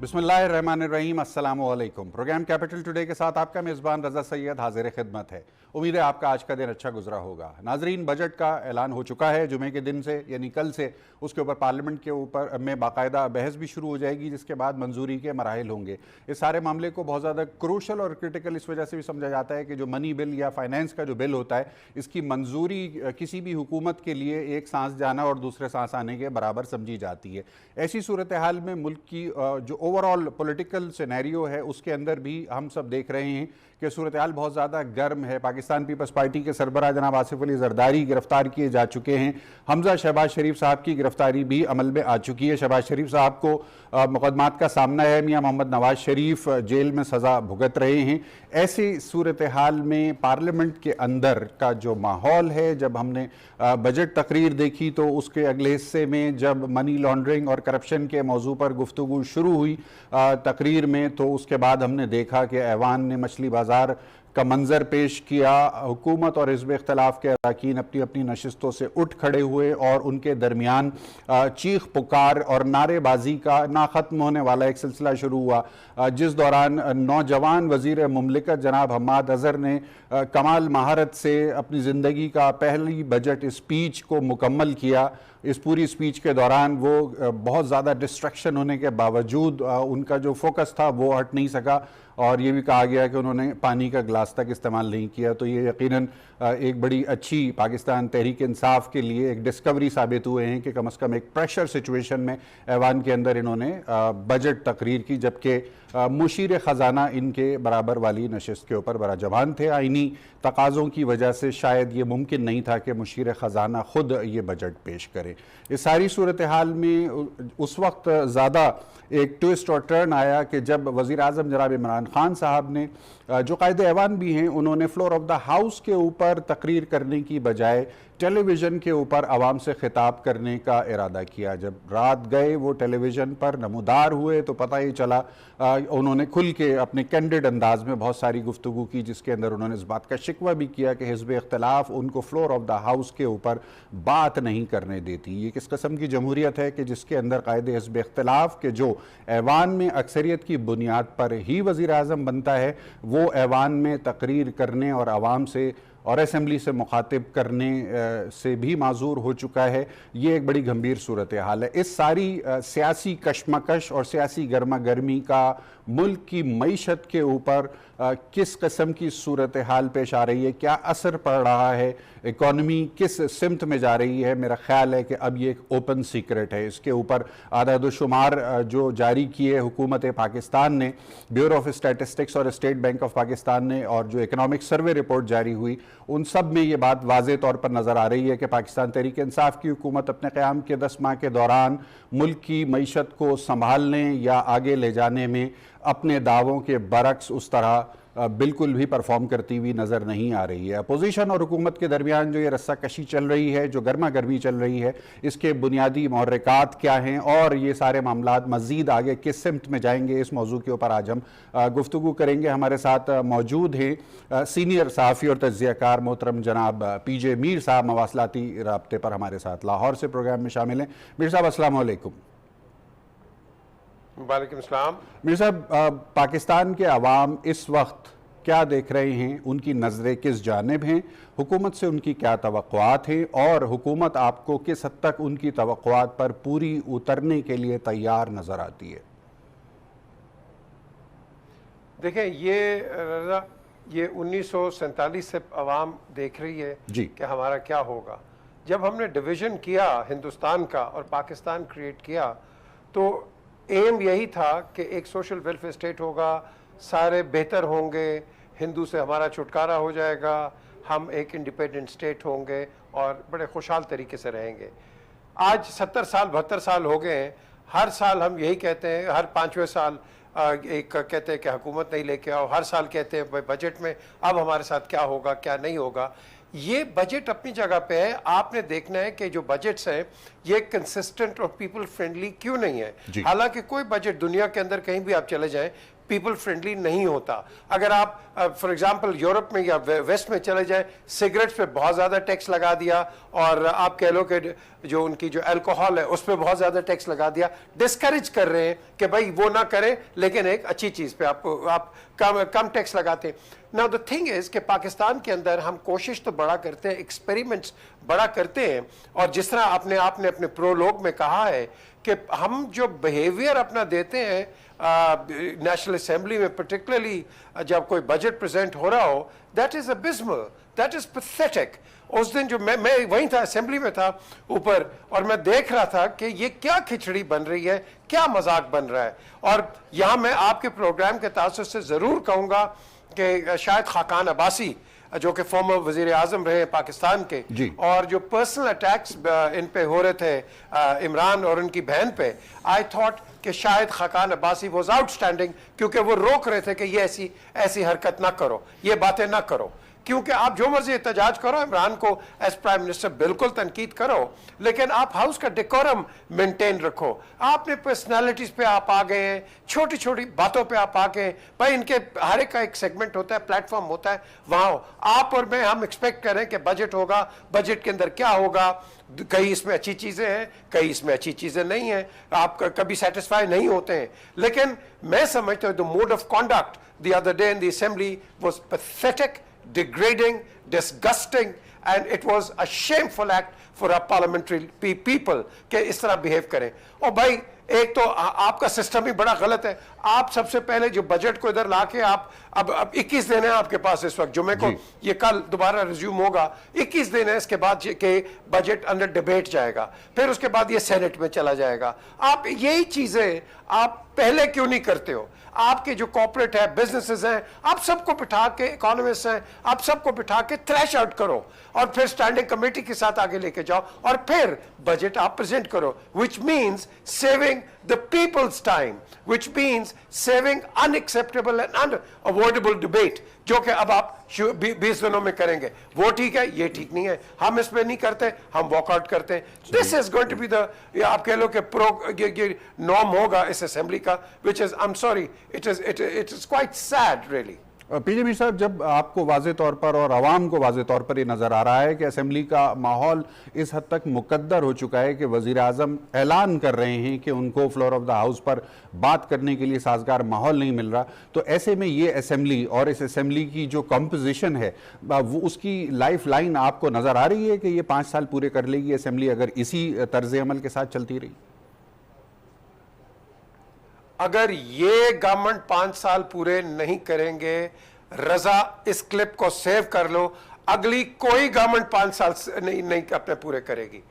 बिस्मिल्लाहिर्रहमानिर्रहीम, अस्सलामु अलैकुम। प्रोग्राम कैपिटल टुडे के साथ आपका मेज़बान रज़ा सैयद हाजिर खिदमत है। उम्मीद है आपका आज का दिन अच्छा गुजरा होगा। नाजरीन, बजट का ऐलान हो चुका है। जुमे के दिन से यानी कल से उसके ऊपर पार्लियामेंट के ऊपर में बाकायदा बहस भी शुरू हो जाएगी, जिसके बाद मंजूरी के मराहिल होंगे। इस सारे मामले को बहुत ज़्यादा क्रूशल और क्रिटिकल इस वजह से भी समझा जाता है कि जो मनी बिल या फाइनेंस का जो बिल होता है, इसकी मंजूरी किसी भी हुकूमत के लिए एक सांस जाना और दूसरे सांस आने के बराबर समझी जाती है। ऐसी सूरत हाल में मुल्क की जो ओवरऑल पॉलिटिकल सिनेरियो है उसके अंदर भी हम सब देख रहे हैं कि सूरत हाल बहुत ज़्यादा गर्म है। पाकिस्तान पीपल्स पार्टी के सरबराह जनाब आसिफ अली जरदारी गिरफ्तार किए जा चुके हैं। हमजा शहबाज शरीफ साहब की गिरफ्तारी भी अमल में आ चुकी है। शहबाज शरीफ साहब को मुकदमात का सामना है। मियां मोहम्मद नवाज शरीफ जेल में सज़ा भुगत रहे हैं। ऐसी सूरत हाल में पार्लियामेंट के अंदर का जो माहौल है, जब हमने बजट तकरीर देखी तो उसके अगले हिस्से में जब मनी लॉन्ड्रिंग और करप्शन के मौजू पर गुफ्तगू शुरू हुई तकरीर में, तो उसके बाद हमने देखा कि ऐवान ने मछली बाजार का मंजर पेश किया। हुकूमत और हिज़्ब इख्तिलाफ के अरकान अपनी अपनी नशिस्तों से उठ खड़े हुए और उनके दरमियान चीख पुकार और नारेबाजी का ना ख़त्म होने वाला एक सिलसिला शुरू हुआ, जिस दौरान नौजवान वज़ीर मुमलिकत जनाब हम्माद अज़हर ने कमाल महारत से अपनी ज़िंदगी का पहली बजट स्पीच को मुकम्मल किया। इस पूरी स्पीच के दौरान वो बहुत ज़्यादा डिस्ट्रैक्शन होने के बावजूद उनका जो फोकस था वो हट नहीं सका और ये भी कहा गया कि उन्होंने पानी का गिलास तक इस्तेमाल नहीं किया। तो ये यकीनन एक बड़ी अच्छी पाकिस्तान तहरीक इंसाफ के लिए एक डिस्कवरी साबित हुए हैं कि कम से कम एक प्रेशर सिचुएशन में ऐवान के अंदर इन्होंने बजट तकरीर की, जबकि मुशीर ख़जाना इनके बराबर वाली नशिस्त के ऊपर बड़ा जवान थे। आइनी तकाज़ों की वजह से शायद ये मुमकिन नहीं था कि मुशीर ख़जाना ख़ुद ये बजट पेश करे। इस सारी सूरत हाल में उस वक्त ज़्यादा एक ट्विस्ट और टर्न आया कि जब वज़ीर आज़म जनाब इमरान खान साहब ने, जो कायदे ऐवान भी हैं, उन्होंने फ्लोर ऑफ द हाउस के ऊपर तकरीर करने की बजाय टेलीविज़न के ऊपर आवाम से खिताब करने का इरादा किया। जब रात गए वो टेलीविज़न पर नमूदार हुए तो पता ही चला उन्होंने खुल के अपने कैंडिड अंदाज में बहुत सारी गुफ्तगू की, जिसके अंदर उन्होंने इस बात का शिकवा भी किया कि हिज़्ब इख्तिलाफ उनको फ्लोर ऑफ द हाउस के ऊपर बात नहीं करने देती। ये किस किस्म की जमहूरियत है कि जिसके अंदर कायदे हिज़्ब इख्तिलाफ के जो ऐवान में अक्सरियत की बुनियाद पर ही वज़ीर आज़म बनता है, वो ऐवान में तकरीर करने और आवाम से और असेंबली से मुखातिब करने से भी माजूर हो चुका है। ये एक बड़ी गंभीर सूरत हाल है। इस सारी सियासी कशमकश और सियासी गर्मा गर्मी का मुल्क की मईशत के ऊपर किस किस्म की सूरत हाल पेश आ रही है, क्या असर पड़ रहा है, इकॉनमी किस सिमत में जा रही है, मेरा ख्याल है कि अब ये एक ओपन सीक्रेट है। इसके ऊपर आदाद-ओ-शुमार जो जारी किए हुकूमत पाकिस्तान ने, ब्यूरो ऑफ स्टैटिस्टिक्स और स्टेट बैंक ऑफ पाकिस्तान ने, और जो इकनॉमिक सर्वे रिपोर्ट जारी हुई, उन सब में ये बात वाज़े तौर पर नज़र आ रही है कि पाकिस्तान तहरीक इंसाफ की हुकूमत अपने क़याम के 10 माह के दौरान मुल्क की मईशत को संभालने या आगे ले जाने में अपने दावों के बरक्स उस तरह बिल्कुल भी परफॉर्म करती हुई नज़र नहीं आ रही है। अपोजिशन और हुकूमत के दरमियान जो ये रस्सा कशी चल रही है, जो गर्मा गर्मी चल रही है, इसके बुनियादी महर्रिकात क्या हैं और ये सारे मामलात मज़ीद आगे किस सिमत में जाएंगे, इस मौजू के ऊपर आज हम गुफ्तगू करेंगे। हमारे साथ मौजूद हैं सीनियर सहाफ़ी और तज्ज़ियाकार मोहतरम जनाब PJ मीर साहब, मवासलाती राब्ते पर हमारे साथ लाहौर से प्रोग्राम में शामिल हैं। मीर साहब अस्सलाम वालेकुम। वालेकुम सलाम। मीर साहब, पाकिस्तान के अवाम इस वक्त क्या देख रहे हैं, उनकी नज़रें किस जानिब हैं, हुकूमत से उनकी क्या तवक्कुआत हैं और हुकूमत आपको किस हद तक उनकी तवक्कुआत पर पूरी उतरने के लिए तैयार नज़र आती है? देखें, ये 1947 से अवाम देख रही है कि हमारा क्या होगा। जब हमने डिवीज़न किया हिंदुस्तान का और पाकिस्तान क्रिएट किया, तो एम यही था कि एक सोशल वेलफेयर स्टेट होगा, सारे बेहतर होंगे, हिंदू से हमारा छुटकारा हो जाएगा, हम एक इंडिपेंडेंट स्टेट होंगे और बड़े खुशहाल तरीके से रहेंगे। आज 70 साल 72 साल हो गए हैं, हर साल हम यही कहते हैं, हर 5वें साल एक कहते हैं कि हुकूमत नहीं लेके आओ, हर साल कहते हैं भाई बजट में अब हमारे साथ क्या होगा क्या नहीं होगा। ये बजट अपनी जगह पे है, आपने देखना है कि जो बजट्स हैं ये कंसिस्टेंट और पीपल फ्रेंडली क्यों नहीं है। हालांकि कोई बजट दुनिया के अंदर कहीं भी आप चले जाएं, पीपल फ्रेंडली नहीं होता। अगर आप फॉर एग्जांपल यूरोप में या वेस्ट में चले जाए, सिगरेट्स पे बहुत ज़्यादा टैक्स लगा दिया, और आप कह लो कि जो उनकी जो अल्कोहल है उस पर बहुत ज़्यादा टैक्स लगा दिया, डिस्करेज कर रहे हैं कि भाई वो ना करें, लेकिन एक अच्छी चीज़ पे आप कम टैक्स लगाते हैं। नाउ द थिंग इज़ कि पाकिस्तान के अंदर हम कोशिश तो बड़ा करते हैं, एक्सपेरिमेंट्स बड़ा करते हैं, और जिस तरह आपने अपने प्रोलोग में कहा है कि हम जो बिहेवियर अपना देते हैं नेशनल असेंबली में, पर्टिकुलरली जब कोई बजट प्रेजेंट हो रहा हो, that is abysmal, that is pathetic. उस दिन जो मैं वहीं था, असेंबली में था ऊपर, और मैं देख रहा था कि ये क्या खिचड़ी बन रही है, क्या मजाक बन रहा है। और यहाँ मैं आपके प्रोग्राम के तासुस से ज़रूर कहूँगा कि शायद खाकान अब्बासी जो कि फॉर्मर वजीर आजम रहे पाकिस्तान के, और जो पर्सनल अटैक्स इन पे हो रहे थे इमरान और उनकी बहन पे, आई थॉट कि शायद खाकान अब्बासी वॉज आउटस्टैंडिंग, क्योंकि वो रोक रहे थे कि ये ऐसी हरकत ना करो, ये बातें ना करो। क्योंकि आप जो मर्जी एहतजाज करो, इमरान को एज प्राइम मिनिस्टर बिल्कुल तनकीद करो, लेकिन आप हाउस का डेकोरम मेंटेन रखो। आपने पर्सनालिटीज पे आप आ गए हैं, छोटी छोटी बातों पे आप आ गए, भाई इनके हर एक का एक सेगमेंट होता है, प्लेटफॉर्म होता है, वहां आप और मैं हम एक्सपेक्ट करें कि बजट होगा, बजट के अंदर क्या होगा, कई इसमें अच्छी चीजें हैं, कई इसमें अच्छी चीजें नहीं हैं, आप कभी सेटिस्फाई नहीं होते हैं। लेकिन मैं समझता हूं the mode of conduct the other day in the assembly was pathetic, degrading, disgusting, and it was a shameful act for our parliamentary people कि इस तरह बिहेव करें। और भाई एक तो आपका सिस्टम ही बड़ा गलत है। आप सबसे पहले जो बजट को इधर लाके आप अब 21 दिन है आपके पास इस वक्त, जुमे को ये कल दोबारा रिज्यूम होगा, 21 दिन है, इसके बाद के बजट अंडर डिबेट जाएगा, फिर उसके बाद ये सेनेट में चला जाएगा। आप यही चीजें आप पहले क्यों नहीं करते हो? आपके जो कॉर्पोरेट है, बिजनेसेस हैं, आप सबको बिठा के, इकोनॉमिस्ट हैं, आप सबको बिठा के थ्रैश आउट करो, और फिर स्टैंडिंग कमेटी के साथ आगे लेके जाओ, और फिर बजट आप प्रेजेंट करो, which means saving the people's time, which means saving unacceptable and unavoidable debate, जो कि अब आप 20 दिनों में करेंगे। वो ठीक है, ये ठीक नहीं है, हम इसमें नहीं करते, हम वॉकआउट करते हैं। This is going to be the, आप कह लो कि ये नॉर्म होगा इस असेंबली का, which is, I am sorry, it is quite sad really. पीजे मीर साहब, जब आपको वाज़े तौर पर और आवाम को वाज़े तौर पर ये नज़र आ रहा है कि असेंबली का माहौल इस हद तक मुकद्दर हो चुका है कि वज़ीर आज़म ऐलान कर रहे हैं कि उनको फ्लोर ऑफ द हाउस पर बात करने के लिए साजगार माहौल नहीं मिल रहा, तो ऐसे में ये असेंबली और इस असेंबली की जो कंपोजिशन है वो उसकी लाइफ लाइन आपको नज़र आ रही है कि ये 5 साल पूरे कर लेगी असेंबली अगर इसी तर्ज अमल के साथ चलती रही? अगर ये गवर्नमेंट 5 साल पूरे नहीं करेंगे, रजा इस क्लिप को सेव कर लो, अगली कोई गवर्नमेंट 5 साल नहीं अपने पूरे करेगी।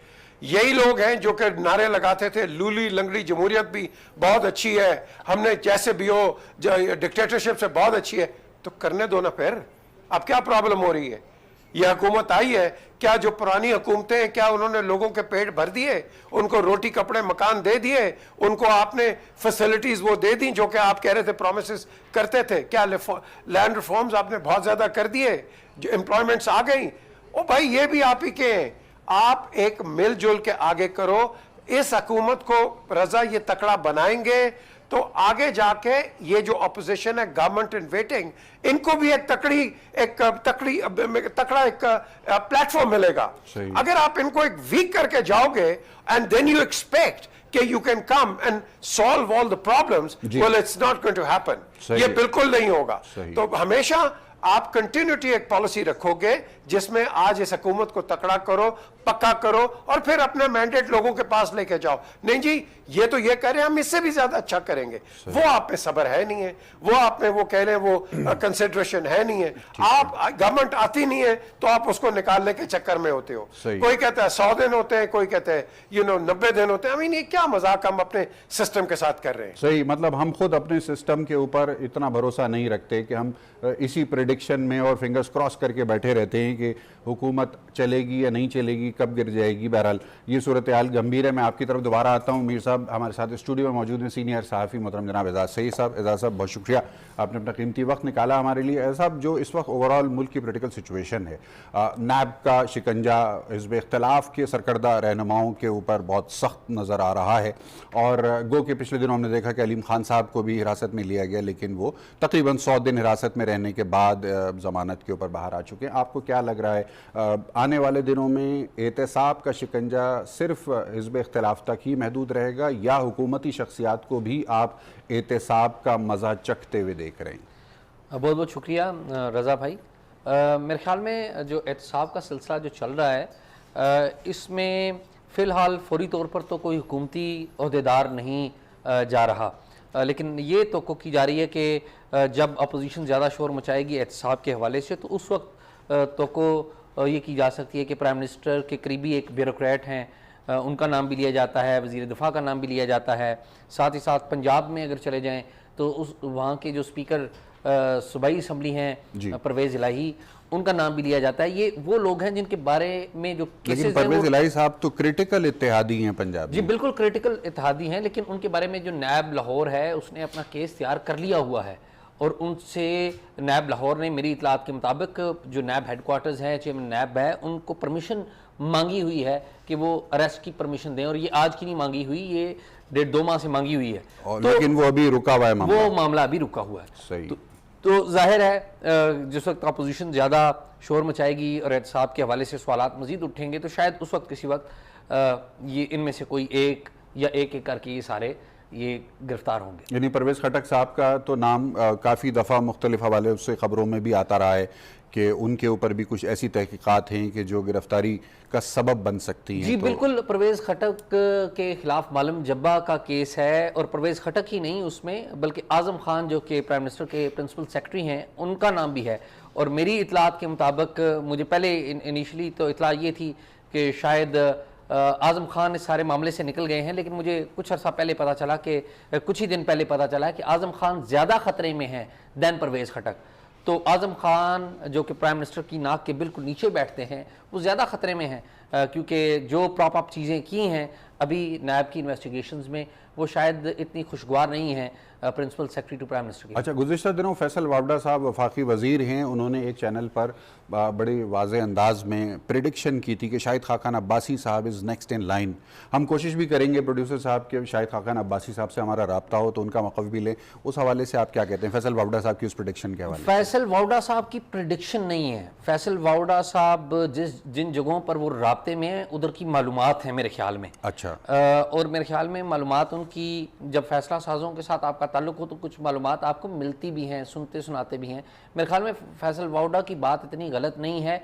यही लोग हैं जो कि नारे लगाते थे लूली लंगड़ी जमहूरियत भी बहुत अच्छी है, हमने जैसे भी हो डिक्टेटरशिप से बहुत अच्छी है, तो करने दो ना फिर। अब क्या प्रॉब्लम हो रही है? यह हुकूमत आई है, क्या जो पुरानी हुकूमतें हैं, क्या उन्होंने लोगों के पेट भर दिए, उनको रोटी कपड़े मकान दे दिए, उनको आपने फैसिलिटीज वो दे दी जो कि आप कह रहे थे प्रोमिस करते थे? क्या लैंड रिफॉर्म्स आपने बहुत ज्यादा कर दिए, जो एम्प्लॉयमेंट्स आ गई? ओ भाई ये भी आप ही के हैं। आप एक मिलजुल के आगे करो, इस हुकूमत को रजा ये तकड़ा बनाएंगे तो आगे जाके ये जो अपोजिशन है, गवर्नमेंट इन वेटिंग, इनको भी एक तकड़ा एक प्लेटफॉर्म मिलेगा। अगर आप इनको एक वीक करके जाओगे एंड देन यू एक्सपेक्ट कि you can come and solve all the problems, well it's not going to happen. ये बिल्कुल नहीं होगा। तो हमेशा आप कंटिन्यूटी एक पॉलिसी रखोगे जिसमें आज इस हुकूमत को तकड़ा करो, पक्का करो, और फिर अपना मैंडेट लोगों के पास लेके जाओ। नहीं जी, ये तो ये कह रहे हैं हम इससे भी ज्यादा अच्छा करेंगे, वो आप में सब्र है नहीं है, वो आप में वो कह रहे हैं वो कंसिडरेशन है नहीं है। आप गवर्नमेंट आती नहीं है तो आप उसको निकालने के चक्कर में होते हो। कोई कहता है 100 दिन होते हैं, कोई कहते हैं 90 दिन होते हैं। ये क्या मजाक हम अपने सिस्टम के साथ कर रहे हैं? सही, मतलब हम खुद अपने सिस्टम के ऊपर इतना भरोसा नहीं रखते कि हम इसी प्रेडिक्ट प्रेडिक्शन में और फिंगर्स क्रॉस करके बैठे रहते हैं कि हुकूमत चलेगी या नहीं चलेगी, कब गिर जाएगी। बहरहाल ये सूरत हाल गंभीर है। मैं आपकी तरफ दोबारा आता हूँ। मीर साहब हमारे साथ स्टूडियो में मौजूद हैं, सीनियर सहाफ़ी मोहतरम जनाब एजाज सईद साहब। एजाज साहब बहुत शुक्रिया, आपने अपना कीमती वक्त निकाला हमारे लिए। एजाज साहब, जो इस वक्त ओवरऑल मुल्क की पोलिटिकल सिचुएशन है, नैब का शिकंजा हिज़्ब इख्तिलाफ के सरकर्दा रहनुमाओं के ऊपर बहुत सख्त नज़र आ रहा है, और गो के पिछले दिनों हमने देखा कि अलीम खान साहब को भी हिरासत में लिया गया, लेकिन वो तकरीबन 100 दिन हिरासत में रहने के बाद ज़मानत के ऊपर बाहर आ चुके हैं। आपको क्या लग रहा है, आने वाले दिनों में एहतसाब का शिकंजा सिर्फ हिज़्ब इख्तिलाफ तक ही महदूद रहेगा या हुकूमती शख्सियात को भी आप एहतसाब का मज़ा चखते हुए देख रहे हैं? बहुत बहुत शुक्रिया रज़ा भाई। मेरे ख्याल में जो एहतसाब का सिलसिला जो चल रहा है, इसमें फ़िलहाल फौरी तौर पर तो कोई हुकूमती अहदेदार नहीं जा रहा, लेकिन ये तो की जा रही है कि जब अपोजिशन ज़्यादा शोर मचाएगी एहतसाब के हवाले से, तो उस वक्त तो ये की जा सकती है कि प्राइम मिनिस्टर के करीबी एक ब्यूरोक्रेट हैं, उनका नाम भी लिया जाता है, वज़ीर दिफा का नाम भी लिया जाता है। साथ ही साथ पंजाब में अगर चले जाएँ तो उस वहाँ के जो स्पीकर सूबाई असम्बली हैं परवेज़ इलाही, उनका नाम भी लिया जाता है। ये वो लोग हैं जिनके बारे में जो लेकिन परवेज़ इलाही साहब तो क्रिटिकल इत्तेहादी हैं पंजाब जी, बिल्कुल क्रिटिकल इत्तेहादी हैं, लेकिन उनके बारे में जो नैब लाहौर है उसने अपना केस तैयार कर लिया हुआ है, और उनसे नैब लाहौर ने मेरी इतलात के मुताबिक जो नैब हेडक्वार्टर्स हैं, चेयरमैन नैब है, उनको परमिशन मांगी हुई है कि वो अरेस्ट की परमिशन दें, और ये आज की नहीं मांगी हुई, ये 1.5-2 माह से मांगी हुई है। तो लेकिन वो अभी रुका हुआ है मामला, वो मामला अभी रुका हुआ है। सही। तो जाहिर है जिस वक्त अपोजिशन ज़्यादा शोर मचाएगी और एहतसाब के हवाले से सवालात मज़ीद उठेंगे, तो शायद उस वक्त किसी वक्त ये इनमें से कोई एक या एक करके ये सारे ये गिरफ्तार होंगे। यानी परवेज़ खटक साहब का तो नाम काफ़ी दफ़ा मुख्तलिफ हवाले से ख़बरों में भी आता रहा है कि उनके ऊपर भी कुछ ऐसी तहकीकात हैं कि जो गिरफ्तारी का सबब बन सकती हैं। जी बिल्कुल, परवेज़ खटक के खिलाफ मालूम जब्बा का केस है, और परवेज़ खटक ही नहीं उसमें, बल्कि आज़म खान जो कि प्राइम मिनिस्टर के प्रिंसिपल सेक्रेटरी हैं, उनका नाम भी है। और मेरी इतलात के मुताबिक, मुझे पहले इनिशली तो इतला ये थी कि शायद आज़म खान इस सारे मामले से निकल गए हैं, लेकिन मुझे कुछ अर्सा पहले पता चला कि कुछ ही दिन पहले पता चला कि आज़म खान ज़्यादा ख़तरे में हैं दैन परवेज़ खटक। तो आज़म खान जो कि प्राइम मिनिस्टर की नाक के बिल्कुल नीचे बैठते हैं, वो ज़्यादा ख़तरे में हैं, क्योंकि जो प्रॉप अप चीज़ें की हैं अभी नैब की इन्वेस्टिगेशंस में, वो शायद इतनी खुशगवार नहीं है principal secretary to prime minister की। अच्छा, गुज़िश्ता दिनों फैसल वावडा साहब वफाकी वज़ीर हैं, उन्होंने एक चैनल पर बड़े वाज़े अंदाज में प्रेडिक्शन की थी कि शाहिद खाकान अब्बासी साहब इज़ नेक्स्ट इन लाइन। हम कोशिश भी करेंगे प्रोड्यूसर साहब के शाहिद खाकान अब्बासी साहब से हमारा रब्ता हो तो उनका मौक़िफ़ भी लें। उस हवाले से आप क्या कहते हैं फैसल वावडा साहब की उस प्रेडिक्शन के हवाले? फैसल वावडा साहब की प्रेडिक्शन नहीं है। फैसल वावडा साहब जिन जगहों पर वो राब्ते में हैं उधर की मालूमात हैं मेरे ख्याल में। अच्छा। और मेरे ख्याल में मालूमात उनकी, जब फैसला साजों के साथ आपका ताल्लुक हो तो कुछ मालूमात आपको मिलती भी हैं, सुनते सुनाते भी हैं। मेरे ख्याल में फैसल वावडा की बात इतनी गलत नहीं है।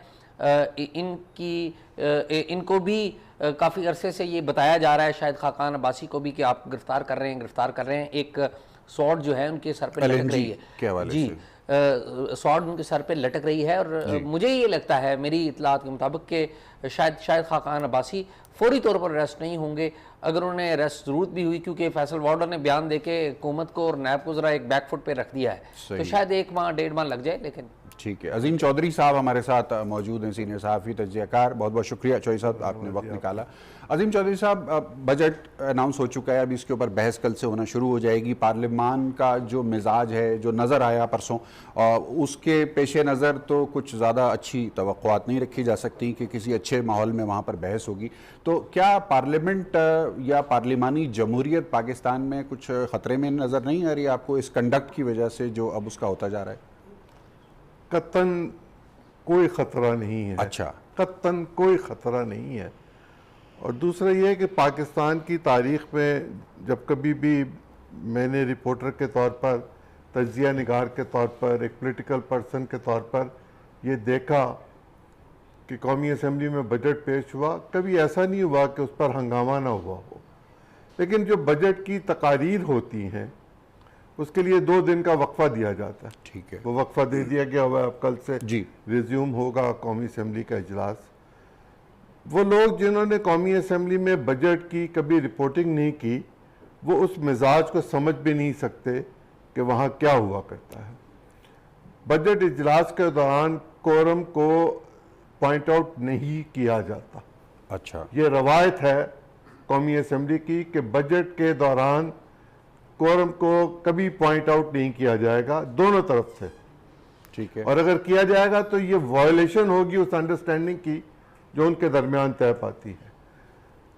इनको भी काफ़ी अरसे से ये बताया जा रहा है, शायद खाकान अब्बासी को भी, कि आप गिरफ्तार कर रहे हैं। एक सॉर्ड जो है उनके सर पे लटक रही है जी, सॉर्ड उनके सर पे लटक रही है, और मुझे ये लगता है मेरी इतलात के मुताबिक कि शायद खाकान अब्बासी फौरी तौर पर अरेस्ट नहीं होंगे। अगर उन्हें अरेस्ट ज़रूरत भी हुई, क्योंकि फैसल वावडा ने बयान देके हुकूमत को और नैब को ज़रा एक बैकफुट पे रख दिया है, तो शायद 1 माह 1.5 माह लग जाए। लेकिन ठीक है। अजीम चौधरी साहब हमारे साथ मौजूद हैं, सीनियर सहाफ़ी तज्ज़ियाकार। बहुत बहुत शुक्रिया चौधरी साहब, आपने वक्त निकाला। अजीम चौधरी साहब, बजट अनाउंस हो चुका है, अभी इसके ऊपर बहस कल से होना शुरू हो जाएगी। पार्लियामान का जो मिजाज है, जो नज़र आया परसों, उसके पेश नज़र तो कुछ ज़्यादा अच्छी तवक्कुआत नहीं रखी जा सकती कि किसी अच्छे माहौल में वहाँ पर बहस होगी। तो क्या पार्लियामेंट या पार्लिमानी जमहूरियत पाकिस्तान में कुछ ख़तरे में नज़र नहीं आ रही आपको इस कंडक्ट की वजह से जो अब उसका होता जा रहा है? कतन कोई ख़तरा नहीं है। अच्छा। कतन कोई ख़तरा नहीं है। और दूसरा ये है कि पाकिस्तान की तारीख़ में जब कभी भी मैंने रिपोर्टर के तौर पर, तज्ज़िया निगार के तौर पर, एक पॉलिटिकल पर्सन के तौर पर ये देखा कि कौमी असम्बली में बजट पेश हुआ, कभी ऐसा नहीं हुआ कि उस पर हंगामा ना हुआ हो। लेकिन जो बजट की तकारीर होती हैं उसके लिए 2 दिन का वक्फा दिया जाता है। ठीक है, वो वक्फा दे दिया गया हुआ है। अब कल से जी रिज्यूम होगा कौमी असम्बली का इजलास। वो लोग जिन्होंने कौमी असम्बली में बजट की कभी रिपोर्टिंग नहीं की, वो उस मिजाज को समझ भी नहीं सकते कि वहाँ क्या हुआ करता है। बजट इजलास के दौरान कोरम को पॉइंट आउट नहीं किया जाता। अच्छा, ये रवायत है कौमी असम्बली की कि बजट के दौरान कोरम को कभी पॉइंट आउट नहीं किया जाएगा दोनों तरफ से, ठीक है। और अगर किया जाएगा तो ये वायलेशन होगी उस अंडरस्टैंडिंग की जो उनके दरमियान तय पाती है।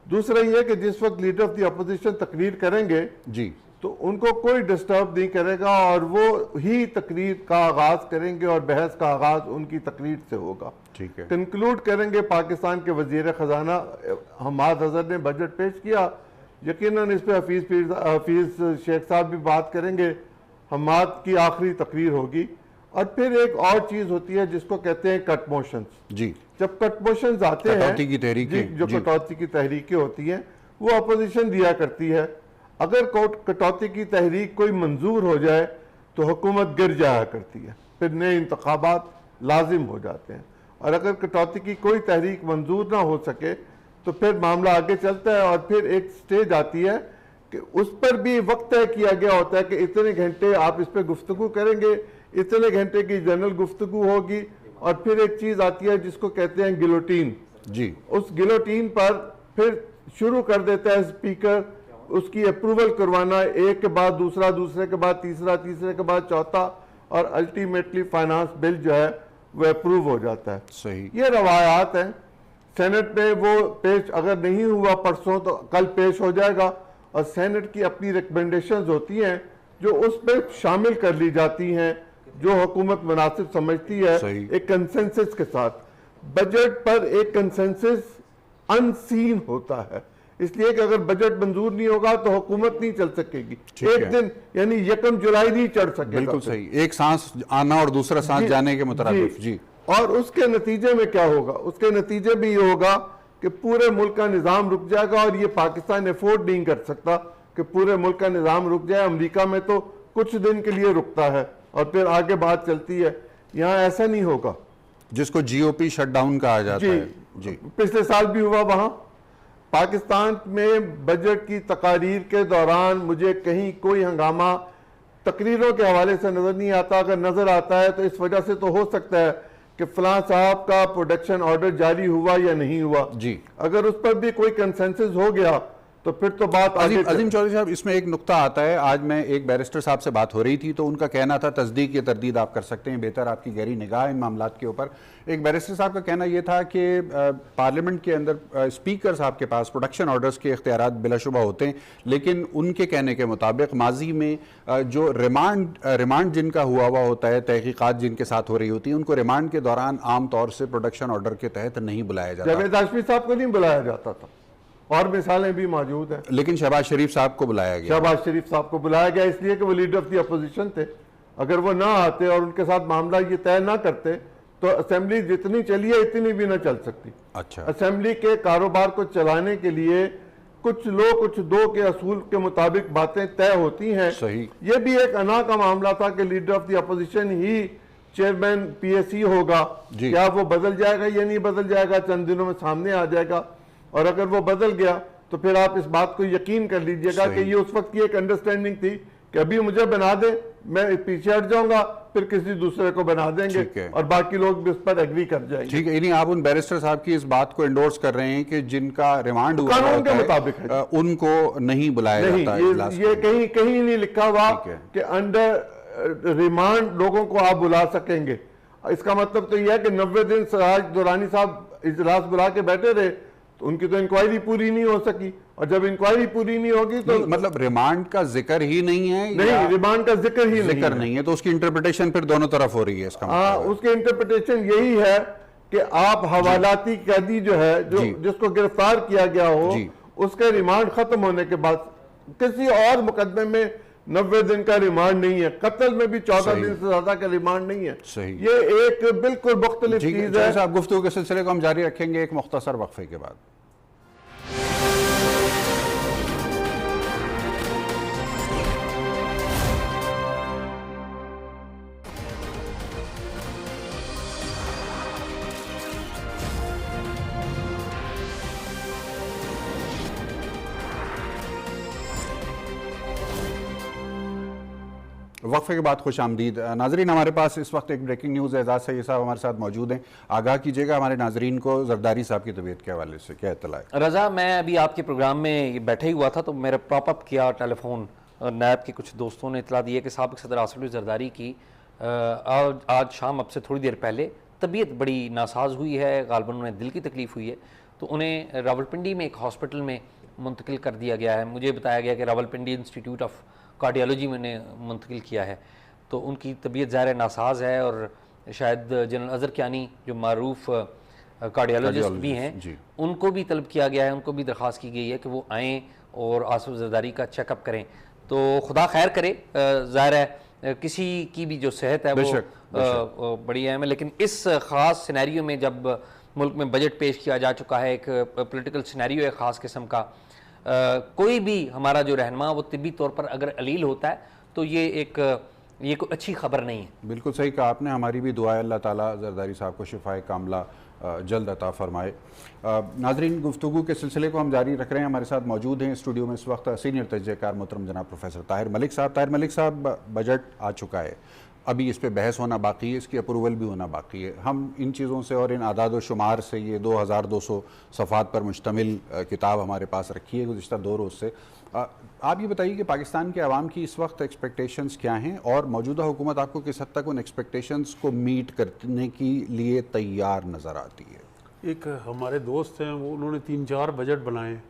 दूसरा ये कि जिस वक्त लीडर ऑफ द अपोजिशन तकरीर करेंगे जी, तो उनको कोई डिस्टर्ब नहीं करेगा और वो ही तकरीर का आगाज करेंगे और बहस का आगाज उनकी तकरीर से होगा। ठीक है। कंक्लूड करेंगे पाकिस्तान के वजीर खजाना हमाद अजहर ने बजट पेश किया, यकीनन इस पर हफीज शेख साहब भी बात करेंगे, हमाद की आखिरी तकरीर होगी। और फिर एक और चीज होती है जिसको कहते हैं कट मोशंस। जी, जब कट मोशंस आते हैं, कटौती की तहरीकें, जो जी। कटौती की तहरीकें होती हैं वो अपोजिशन दिया करती है। अगर कटौती की तहरीक कोई मंजूर हो जाए तो हुकूमत गिर जाया करती है, फिर नए इंतखाबात लाजिम हो जाते हैं। और अगर कटौती की कोई तहरीक मंजूर ना हो सके तो फिर मामला आगे चलता है और फिर एक स्टेज आती है कि उस पर भी वक्त तय किया गया होता है कि इतने घंटे आप इस पर गुफ्तगू करेंगे, इतने घंटे की जनरल गुफ्तगू होगी। और फिर एक चीज आती है जिसको कहते हैं गिलोटीन। जी, उस गिलोटीन पर फिर शुरू कर देता है स्पीकर उसकी अप्रूवल करवाना, एक के बाद दूसरा, दूसरे के बाद तीसरा, तीसरे के बाद चौथा, और अल्टीमेटली फाइनेंस बिल जो है वो अप्रूव हो जाता है। सही। ये रवायात हैं। सेनेट में वो पेश अगर नहीं हुआ परसों तो कल पेश हो जाएगा, और सेनेट की अपनी रिकमेंडेशंस होती हैं जो उस पर शामिल कर ली जाती हैं जो हुकूमत मुनासिब समझती है, एक कंसेंसस के साथ। बजट पर एक कंसेंसस अनसीन होता है, इसलिए कि अगर बजट मंजूर नहीं होगा तो हुकूमत नहीं चल सकेगी। एक दिन यानी 1 जुलाई नहीं चढ़ सकेगा। बिल्कुल सही, एक सांस आना और दूसरा सांस जाने के मुताबिक। जी, और उसके नतीजे में क्या होगा? उसके नतीजे में ये होगा कि पूरे मुल्क का निज़ाम रुक जाएगा, और ये पाकिस्तान अफोर्ड नहीं कर सकता कि पूरे मुल्क का निज़ाम रुक जाए। अमेरिका में तो कुछ दिन के लिए रुकता है और फिर आगे बात चलती है, यहाँ ऐसा नहीं होगा, जिसको जीओपी शटडाउन कहा जाता है। जी, पिछले साल भी हुआ। वहां पाकिस्तान में बजट की तकारीर के दौरान मुझे कहीं कोई हंगामा तकरीरों के हवाले से नजर नहीं आता। अगर नजर आता है तो इस वजह से तो हो सकता है कि फलां साहब का प्रोडक्शन ऑर्डर जारी हुआ या नहीं हुआ। जी, अगर उस पर भी कोई कंसेंसस हो गया तो फिर तो बात अजीम चौधरी साहब, इसमें एक नुक्ता आता है। आज मैं एक बैरिस्टर साहब से बात हो रही थी तो उनका कहना था, तस्दीक या तरदीद आप कर सकते हैं, बेहतर आपकी गहरी निगाह इन मामलात के ऊपर। एक बैरिस्टर साहब का कहना यह था कि पार्लियामेंट के अंदर स्पीकर साहब के पास प्रोडक्शन ऑर्डर्स के इख्तियारात बिलाशुबा होते हैं, लेकिन उनके कहने के मुताबिक माजी में जो रिमांड जिनका हुआ होता है, तहकीकात जिनके साथ हो रही होती है, उनको रिमांड के दौरान आम तौर से प्रोडक्शन ऑर्डर के तहत नहीं बुलाया जाता। जावेद हाशमी साहब को नहीं बुलाया जाता था, और मिसालें भी मौजूद हैं। लेकिन शहबाज शरीफ साहब को बुलाया गया। शहबाज शरीफ साहब को बुलाया गया इसलिए कि वो लीडर ऑफ द अपोजिशन थे। अगर वो ना आते और उनके साथ मामला ये तय ना करते तो असेंबली जितनी चली है इतनी भी ना चल सकती। अच्छा, असेंबली के कारोबार को चलाने के लिए कुछ लोग कुछ दो के असूल के मुताबिक बातें तय होती हैं। सही। ये भी एक अना का मामला था कि leader of the opposition he chairman PSC होगा। क्या वो बदल जाएगा या नहीं बदल जाएगा, चंद दिनों में सामने आ जाएगा। और अगर वो बदल गया तो फिर आप इस बात को यकीन कर लीजिएगा कि ये उस वक्त की एक अंडरस्टैंडिंग थी कि अभी मुझे बना दे, मैं पीछे हट जाऊंगा, फिर किसी दूसरे को बना देंगे और बाकी लोग भी उस पर एग्री कर जाएंगे। ठीक है, यानी आप उन बैरिस्टर साहब की इस बात को एंडोर्स कर रहे हैं कि जिनका रिमांड हुआ कानून के मुताबिक है, उनको नहीं बुलाया जाता। ये कहीं नहीं लिखा हुआ कि अंडर रिमांड लोगों को आप बुला सकेंगे। इसका मतलब तो यह है कि 90 दिन सराज दुरानी साहब इजलास बुला के बैठे रहे, उनकी तो इंक्वायरी पूरी नहीं हो सकी, और जब इंक्वायरी पूरी नहीं होगी तो मतलब रिमांड का जिक्र ही नहीं है। नहीं, रिमांड का जिक्र नहीं है तो उसकी इंटरप्रिटेशन फिर दोनों तरफ हो रही है। इसका मतलब उसकी इंटरप्रिटेशन यही है कि आप हवालाती कैदी जो है, जिसको गिरफ्तार किया गया हो, उसके रिमांड खत्म होने के बाद किसी और मुकदमे में 90 दिन का रिमांड नहीं है, कत्ल में भी 14 दिन से ज्यादा का रिमांड नहीं है। ये एक बिल्कुल मुख्तलिफ चीज है। साहब, गुफ्तगू के सिलसिले को हम जारी रखेंगे एक मुख्तसर वक्फे के बाद। वक्फे के बाद खुश आमदीद नाजरीन। हमारे पास इस वक्त एक ब्रेकिंग न्यूज़ है। एजाज सैयद साहब हमारे साथ मौजूद हैं। आगाह कीजिएगा हमारे नाजरीन को जरदारी साहब की तबीयत के हवाले से क्या इत्तला है? रज़ा, मैं अभी आपके प्रोग्राम में बैठे ही हुआ था तो मेरा प्रॉपअप किया टेलीफोन, नैब के कुछ दोस्तों ने इतला दी है कि साबिक़ सदर आसिफ अली जरदारी की आज शाम अब से थोड़ी देर पहले तबीयत बड़ी नासाज हुई है, गालबन उन्हें दिल की तकलीफ़ हुई है, तो उन्हें रावलपिंडी में एक हॉस्पिटल में मुंतकिल कर दिया गया है। मुझे बताया गया कि रावलपिंडी इंस्टीट्यूट ऑफ कार्डियोलॉजी में उन्हें मुंतकिल किया है। तो उनकी तबीयत ज़ाहिर नासाज है और शायद जनरल अज़हर कियानी जो मारूफ कार्डियोलॉजिस्ट भी हैं उनको भी तलब किया गया है, उनको भी दरख्वास्त की गई है कि वो आएँ और आसिफ जरदारी का चेकअप करें। तो खुदा खैर करे, ज़ाहिर है किसी की भी जो सेहत है वो बड़ी अहम है, लेकिन इस ख़ास सिनेरियो में जब मुल्क में बजट पेश किया जा चुका है, एक पॉलिटिकल सिनेरियो है ख़ास किस्म का, कोई भी हमारा जो रहनुमा वो तिब्बी तौर पर अगर अलील होता है तो ये कोई अच्छी खबर नहीं है। बिल्कुल सही कहा आपने। हमारी भी दुआ है अल्लाह ताला जरदारी साहब को शिफाए कामला जल्द अता फरमाए। नाजरीन, गुफ्तगू के सिलसिले को हम जारी रख रहे हैं। हमारे साथ मौजूद हैं स्टूडियो में इस वक्त सीनियर तजज़ियाकार मोहतरम जनाब प्रोफेसर ताहिर मलिक साहब। ताहिर मलिक साहब, बजट आ चुका है, अभी इस पे बहस होना बाकी है, इसकी अप्रूवल भी होना बाकी है। हम इन चीज़ों से और इन आदाद व शुमार से, ये 2200 सफ़ात पर मुश्तमिल किताब हमारे पास रखी है गुज़िश्ता 2 रोज़ से, आप ये बताइए कि पाकिस्तान के अवाम की इस वक्त एक्सपेक्टेशंस क्या हैं और मौजूदा हुकूमत आपको किस हद तक उन एक्सपेक्टेशंस को मीट करने के लिए तैयार नज़र आती है? एक हमारे दोस्त हैं, वो उन्होंने 3-4 बजट बनाए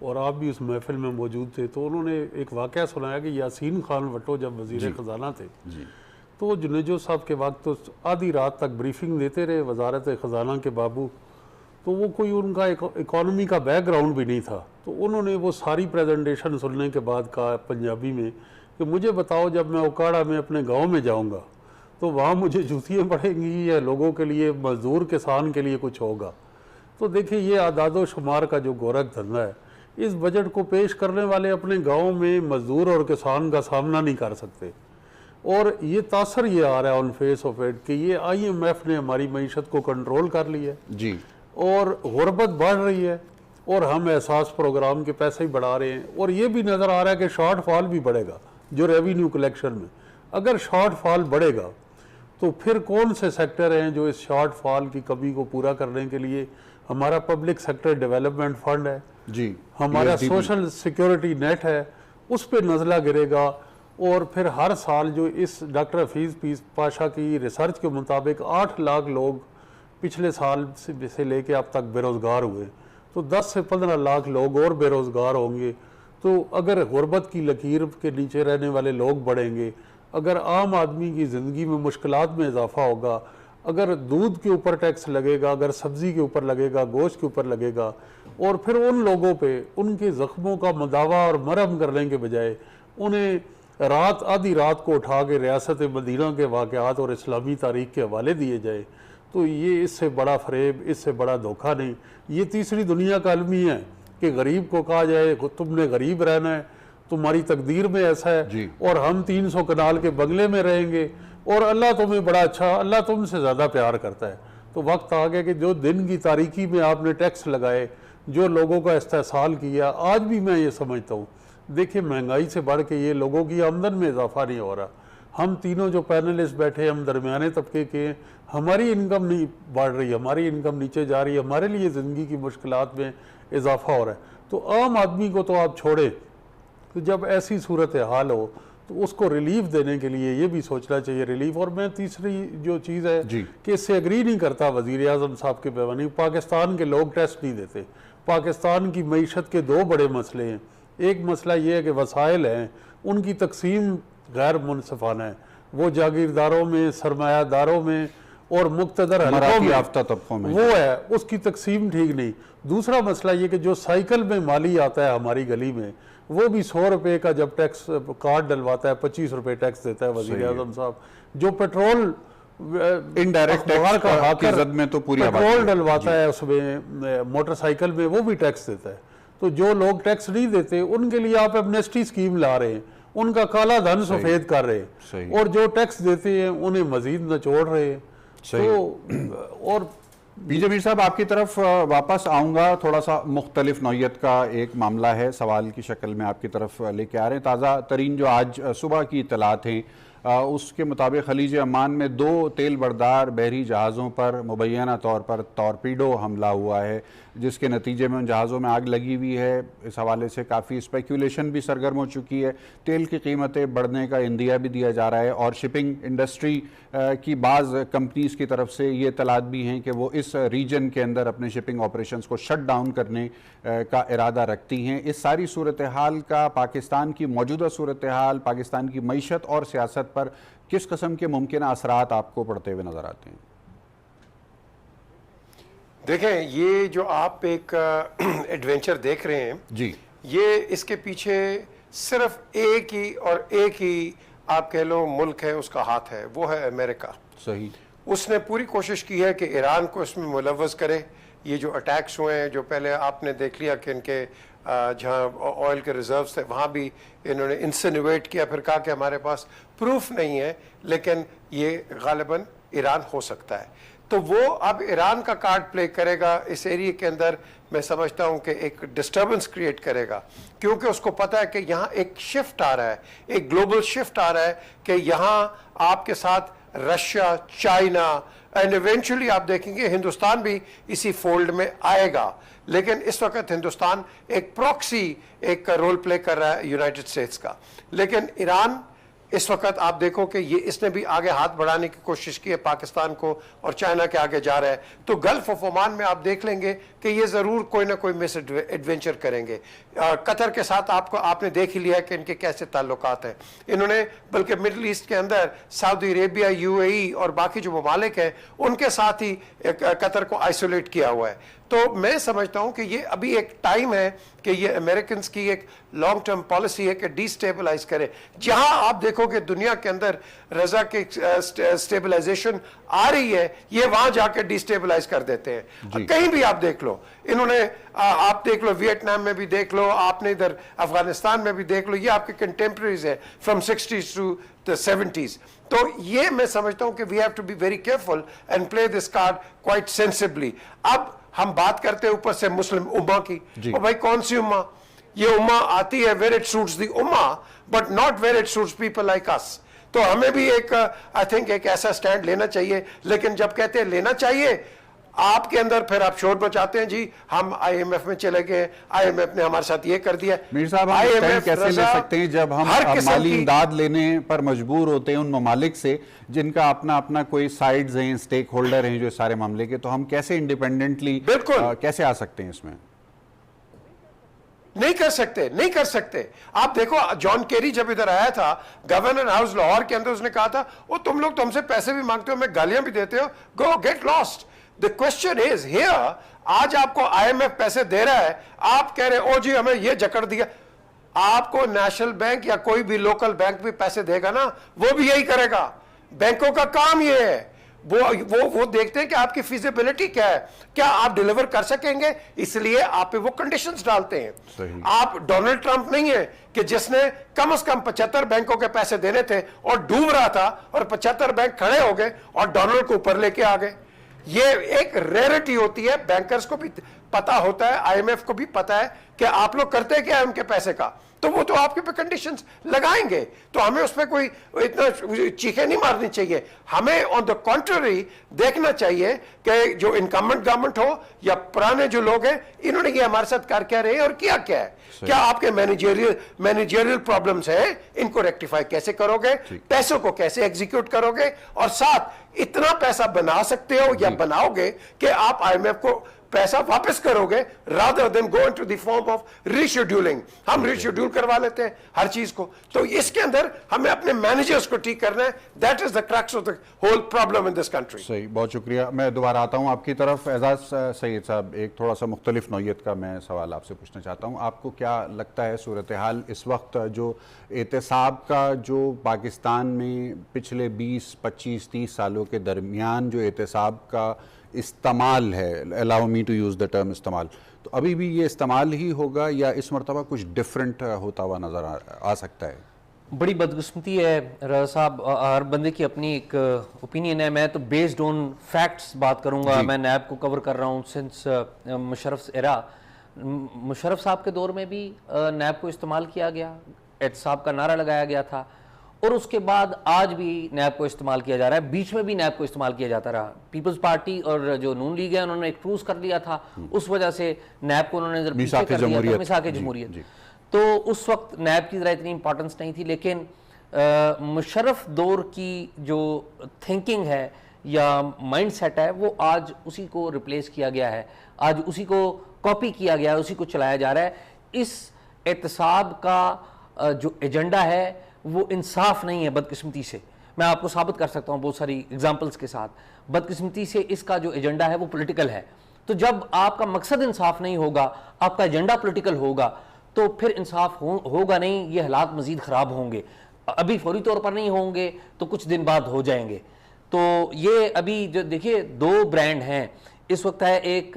और आप भी उस महफिल में मौजूद थे, तो उन्होंने एक वाक़या सुनाया कि यासीन खान भट्टो जब वज़ीर ख़जाना थे तो जुनेजो साहब के वक्त तो आधी रात तक ब्रीफिंग देते रहे वजारत ख़जाना के बाबू, तो वो कोई उनका इकॉनमी का बैकग्राउंड भी नहीं था। तो उन्होंने वो सारी प्रेजेंटेशन सुनने के बाद कहा पंजाबी में कि मुझे बताओ जब मैं उकाड़ा में अपने गांव में जाऊंगा तो वहाँ मुझे जूतियाँ पड़ेंगी या लोगों के लिए, मजदूर किसान के लिए कुछ होगा? तो देखिए, ये आदादो शुमार का जो गोरख धंधा है, इस बजट को पेश करने वाले अपने गाँव में मजदूर और किसान का सामना नहीं कर सकते और ये तासर ये आ रहा है ऑन फेस ऑफ इट कि ये IMF ने हमारी मईशत को कंट्रोल कर लिया जी और गुर्बत बढ़ रही है और हम एहसास प्रोग्राम के पैसे ही बढ़ा रहे हैं और ये भी नज़र आ रहा है कि शॉर्ट फॉल भी बढ़ेगा जो रेवेन्यू कलेक्शन में। अगर शॉर्ट फॉल बढ़ेगा तो फिर कौन से सेक्टर हैं जो इस शॉर्ट फॉल की कमी को पूरा करने के लिए, हमारा पब्लिक सेक्टर डेवलपमेंट फंड है जी, हमारा सोशल सिक्योरिटी नेट है, उस पर नज़ला गिरेगा और फिर हर साल जो इस डॉक्टर हफीज़ पाशा की रिसर्च के मुताबिक 8 लाख लोग पिछले साल से लेके अब तक बेरोज़गार हुए, तो 10 से 15 लाख लोग और बेरोज़गार होंगे। तो अगर गुर्बत की लकीर के नीचे रहने वाले लोग बढ़ेंगे, अगर आम आदमी की ज़िंदगी में मुश्किलात में इजाफा होगा, अगर दूध के ऊपर टैक्स लगेगा, अगर सब्ज़ी के ऊपर लगेगा, गोश्त के ऊपर लगेगा और फिर उन लोगों पे उनके ज़ख्मों का मदावा और मरहम करने के बजाय उन्हें आधी रात को उठा के रियासत मदीना के वाक़यात और इस्लामी तारीख़ के हवाले दिए जाए, तो ये इससे बड़ा फरेब, इससे बड़ा धोखा नहीं। ये तीसरी दुनिया का अलमी है कि गरीब को कहा जाए तुमने गरीब रहना है, तुम्हारी तकदीर में ऐसा है और हम 300 कनाल के बंगले में रहेंगे और अल्लाह तुम्हें बड़ा अच्छा, अल्लाह तुमसे ज़्यादा प्यार करता है। तो वक्त आ गया कि जो दिन की तारीकी में आपने टैक्स लगाए, जो लोगों का इस्तेहसाल किया, आज भी मैं ये समझता हूँ, देखिए महंगाई से बढ़ के ये लोगों की आमदन में इजाफा नहीं हो रहा। हम तीनों जो पैनलिस्ट बैठे, हम दरमियाने तबके के, हमारी इनकम नहीं बढ़ रही, हमारी इनकम नीचे जा रही है, हमारे लिए ज़िंदगी की मुश्किलात में इजाफा हो रहा है। तो आम आदमी को तो आप छोड़ें, तो जब ऐसी सूरत हाल हो तो उसको रिलीफ देने के लिए ये भी सोचना चाहिए रिलीफ। और मैं तीसरी जो चीज़ है कि इससे एग्री नहीं करता वज़ीर आज़म साहब के बयान, पाकिस्तान के लोग टेस्ट नहीं देते। पाकिस्तान की मईशत के 2 बड़े मसले हैं। एक मसला ये है कि वसाइल हैं, उनकी तकसीम गैर मुनसिफाना है, वो जागीरदारों में, सरमायादारों में और मुक्तदर हलकों में वो है, उसकी तकसीम ठीक नहीं। दूसरा मसला ये कि जो साइकिल में माली आता है हमारी गली में, वो भी 100 रुपये का जब टैक्स कार्ड डलवाता है 25 रुपये टैक्स देता है वज़ीर आज़म साहब। जो पेट्रोल इनडायरेक्ट में तो पूरी पेट्रोल डलवाता है उसमें मोटरसाइकिल में, वो भी टैक्स देता है। तो जो लोग टैक्स नहीं देते उनके लिए आप एमनेस्टी स्कीम ला रहे हैं, उनका काला धन सफेद कर रहे हैं और जो टैक्स देते हैं उन्हें मजीद नचोड़ रहे हैं। तो और पीजे मीर साहब, आपकी तरफ वापस आऊँगा। थोड़ा सा मुख्तलिफ नौयत का एक मामला है, सवाल की शक्ल में आपकी तरफ लेके आ रहे हैं। ताज़ा तरीन जो आज सुबह की इतलात हैं उसके मुताबिक खलीज अमान में 2 तेल बरदार बहरी जहाज़ों पर मुबैना तौर पर टॉर्पीडो हमला हुआ है, जिसके नतीजे में उन जहाज़ों में आग लगी हुई है। इस हवाले से काफ़ी स्पेकुलेशन भी सरगर्म हो चुकी है। तेल की कीमतें बढ़ने का इंदिया भी दिया जा रहा है और शिपिंग इंडस्ट्री की बाज़ कंपनीज़ की तरफ से ये तलात भी हैं कि वो इस रीजन के अंदर अपने शिपिंग ऑपरेशंस को शट डाउन करने का इरादा रखती हैं। इस सारी सूरत हाल का पाकिस्तान की मौजूदा सूरत हाल, पाकिस्तान की मईशत और सियासत पर किस किस्म के मुमकिन असरात आपको पड़ते हुए नज़र आते हैं? देखें, ये जो आप एक एडवेंचर देख रहे हैं जी, ये इसके पीछे सिर्फ एक ही आप कह लो मुल्क है, उसका हाथ है, वो है अमेरिका। सही। उसने पूरी कोशिश की है कि ईरान को इसमें मुलव्वस करे। ये जो अटैक्स हुए हैं, जो पहले आपने देख लिया कि इनके जहाँ ऑयल के रिजर्व्स थे वहाँ भी इन्होंने इंसिनुएट किया, फिर कहा कि हमारे पास प्रूफ नहीं है, लेकिन ये गालिबन ईरान हो सकता है। तो वो अब ईरान का कार्ड प्ले करेगा इस एरिया के अंदर। मैं समझता हूं कि एक डिस्टर्बेंस क्रिएट करेगा, क्योंकि उसको पता है कि यहाँ एक शिफ्ट आ रहा है, एक ग्लोबल शिफ्ट आ रहा है कि यहाँ आपके साथ रशिया, चाइना एंड इवेंचुअली आप देखेंगे हिंदुस्तान भी इसी फोल्ड में आएगा। लेकिन इस वक्त हिंदुस्तान एक प्रॉक्सी एक रोल प्ले कर रहा है यूनाइटेड स्टेट्स का। लेकिन ईरान इस वक्त आप देखो कि ये इसने भी आगे हाथ बढ़ाने की कोशिश की है पाकिस्तान को, और चाइना के आगे जा रहा है। तो गल्फ ऑफ ओमान में आप देख लेंगे कि ये ज़रूर कोई ना कोई मिस एडवेंचर करेंगे। कतर के साथ आपने देख ही लिया कि इनके कैसे ताल्लुकात हैं। इन्होंने बल्कि मिडल ईस्ट के अंदर सऊदी अरेबिया, यूएई और बाकी जो ममालिक हैं उनके साथ ही कतर को आइसोलेट किया हुआ है। तो मैं समझता हूं कि ये अभी एक टाइम है कि ये अमेरिकन की एक लॉन्ग टर्म पॉलिसी है कि डिस्टेबलाइज करे। जहां आप देखो कि दुनिया के अंदर रजा के स्टेबलाइजेशन आ रही है, ये वहां जाकर डिस्टेबलाइज कर देते हैं। कहीं भी आप देख लो, इन्होंने आप देख लो वियतनाम में भी देख लो, आपने इधर अफगानिस्तान में भी देख लो, ये आपके कंटेम्प्रेरीज है from 60s to the 70s। तो ये मैं समझता हूं कि we have to be very careful and play this card quite sensibly. अब हम बात करते हैं ऊपर से मुस्लिम उम्मा की, और भाई कौन सी उम्मा? ये उम्मा आती है वेयर इट सूट्स द उम्मा, but not where it suits people like us. तो हमें भी एक आई थिंक एक ऐसा स्टैंड लेना चाहिए। लेकिन जब कहते हैं लेना चाहिए, आपके अंदर फिर आप शोर मचाते हैं, जी हम आईएमएफ में चले गए, आईएमएफ ने हमारे साथ ये कर दिया। मीर साहब, हम स्टैंड कैसे ले सकते हैं जब हम माली इमदाद लेने पर मजबूर होते हैं उन ममालिक से जिनका अपना अपना कोई साइड्स हैं, स्टेक होल्डर हैं जो सारे मामले के? तो हम कैसे इंडिपेंडेंटली कैसे आ सकते हैं इसमें? नहीं कर सकते। आप देखो, जॉन केरी जब इधर आया था गवर्नर हाउस लाहौर के अंदर, उसने कहा था वो तुम लोग तो हमसे पैसे भी मांगते हो, हमें गालियां भी देते हो, गो get lost. The question is here, आज आपको आईएमएफ पैसे दे रहा है, आप कह रहे ओ जी हमें ये जकड़ दिया। आपको नेशनल बैंक या कोई भी लोकल बैंक भी पैसे देगा ना, वो भी यही करेगा। बैंकों का काम ये है, वो देखते हैं कि आपकी फिजिबिलिटी क्या है, क्या आप डिलीवर कर सकेंगे, इसलिए आप पे वो कंडीशंस डालते हैं। आप डोनाल्ड ट्रंप नहीं है कि जिसने कम से कम 75 बैंकों के पैसे देने थे और डूब रहा था और 75 बैंक खड़े हो गए और डोनाल्ड को ऊपर लेके आ गए। ये एक रेयरिटी होती है, बैंकर्स को भी पता होता है, आईएमएफ को भी पता है कि आप लोग करते क्या है उनके पैसे का, तो वो तो आपके पे कंडीशंस लगाएंगे। तो हमें उसमें कोई इतना चीखें नहीं मारनी चाहिए। हमें ऑन द कॉन्ट्ररी देखना चाहिए कि जो इनकम्बेंट गवर्नमेंट हो या पुराने जो लोग हैं, इन्होंने ये हमारे साथ कर क्या रहे और किया क्या है, क्या आपके मैनेजरियल प्रॉब्लम्स हैं, इनको रेक्टिफाई कैसे करोगे, पैसों को कैसे एग्जीक्यूट करोगे, और साथ इतना पैसा बना सकते हो या बनाओगे कि आप आईएमएफ को पैसा वापस करोगे, rather than go into the form of rescheduling. हम रीशेड्यूल करवा लेते हैं हर चीज को। तो इसके अंदर हमें अपने मैनेजर्स को ठीक करना है। That is the crux of the whole problem in this country. सही, बहुत शुक्रिया। मैं दोबारा आता हूं आपकी तरफ। एजाज सैयद साहब, एक थोड़ा सा मुख्तलिफ नौयत का मैं सवाल आपसे पूछना चाहता हूं। आपको क्या लगता है सूरत हाल इस वक्त जो एहतसाब का जो पाकिस्तान में पिछले 20, 25, 30 सालों के दरमियान जो एहतसाब का इस्तेमाल है, allow me to use the term इस्तेमाल, तो अभी भी ये इस्तेमाल ही होगा या इस मरतबा कुछ डिफरेंट होता हुआ नज़र आ सकता है? बड़ी बदकिस्मती है रज़ा साहब, हर बंदे की अपनी एक ओपिनियन है। मैं तो बेस्ड ऑन फैक्ट्स बात करूंगा। मैं नैब को कवर कर रहा हूँ सिंस मुशर्रफ एरा। मुशर्रफ साहब के दौर में भी नैब को इस्तेमाल किया गया, एहतसाब का नारा लगाया गया था, और उसके बाद आज भी नैब को इस्तेमाल किया जा रहा है, बीच में भी नैब को इस्तेमाल किया जाता रहा। पीपल्स पार्टी और जो नून लीग है उन्होंने एक ट्रूस कर लिया था, उस वजह से नैब को उन्होंने पीछे कर लिया था, मिसाक जमहूरियत। तो उस वक्त नैब की ज़रा इतनी इंपॉर्टेंस नहीं थी, लेकिन मुशर्रफ दौर की जो थिंकिंग है या माइंड सेट है वो आज उसी को रिप्लेस किया गया है, आज उसी को कॉपी किया गया है, उसी को चलाया जा रहा है। इस एहतसाब का जो एजेंडा है वो इंसाफ नहीं है, बदकिस्मती से। मैं आपको साबित कर सकता हूँ बहुत सारी एग्जाम्पल्स के साथ। बदकिस्मती से इसका जो एजेंडा है वो पॉलिटिकल है। तो जब आपका मकसद इंसाफ नहीं होगा, आपका एजेंडा पॉलिटिकल होगा, तो फिर इंसाफ होगा नहीं, ये हालात मजीद ख़राब होंगे। अभी फौरी तौर पर नहीं होंगे तो कुछ दिन बाद हो जाएंगे। तो ये अभी जो देखिए 2 ब्रांड हैं इस वक्त है, एक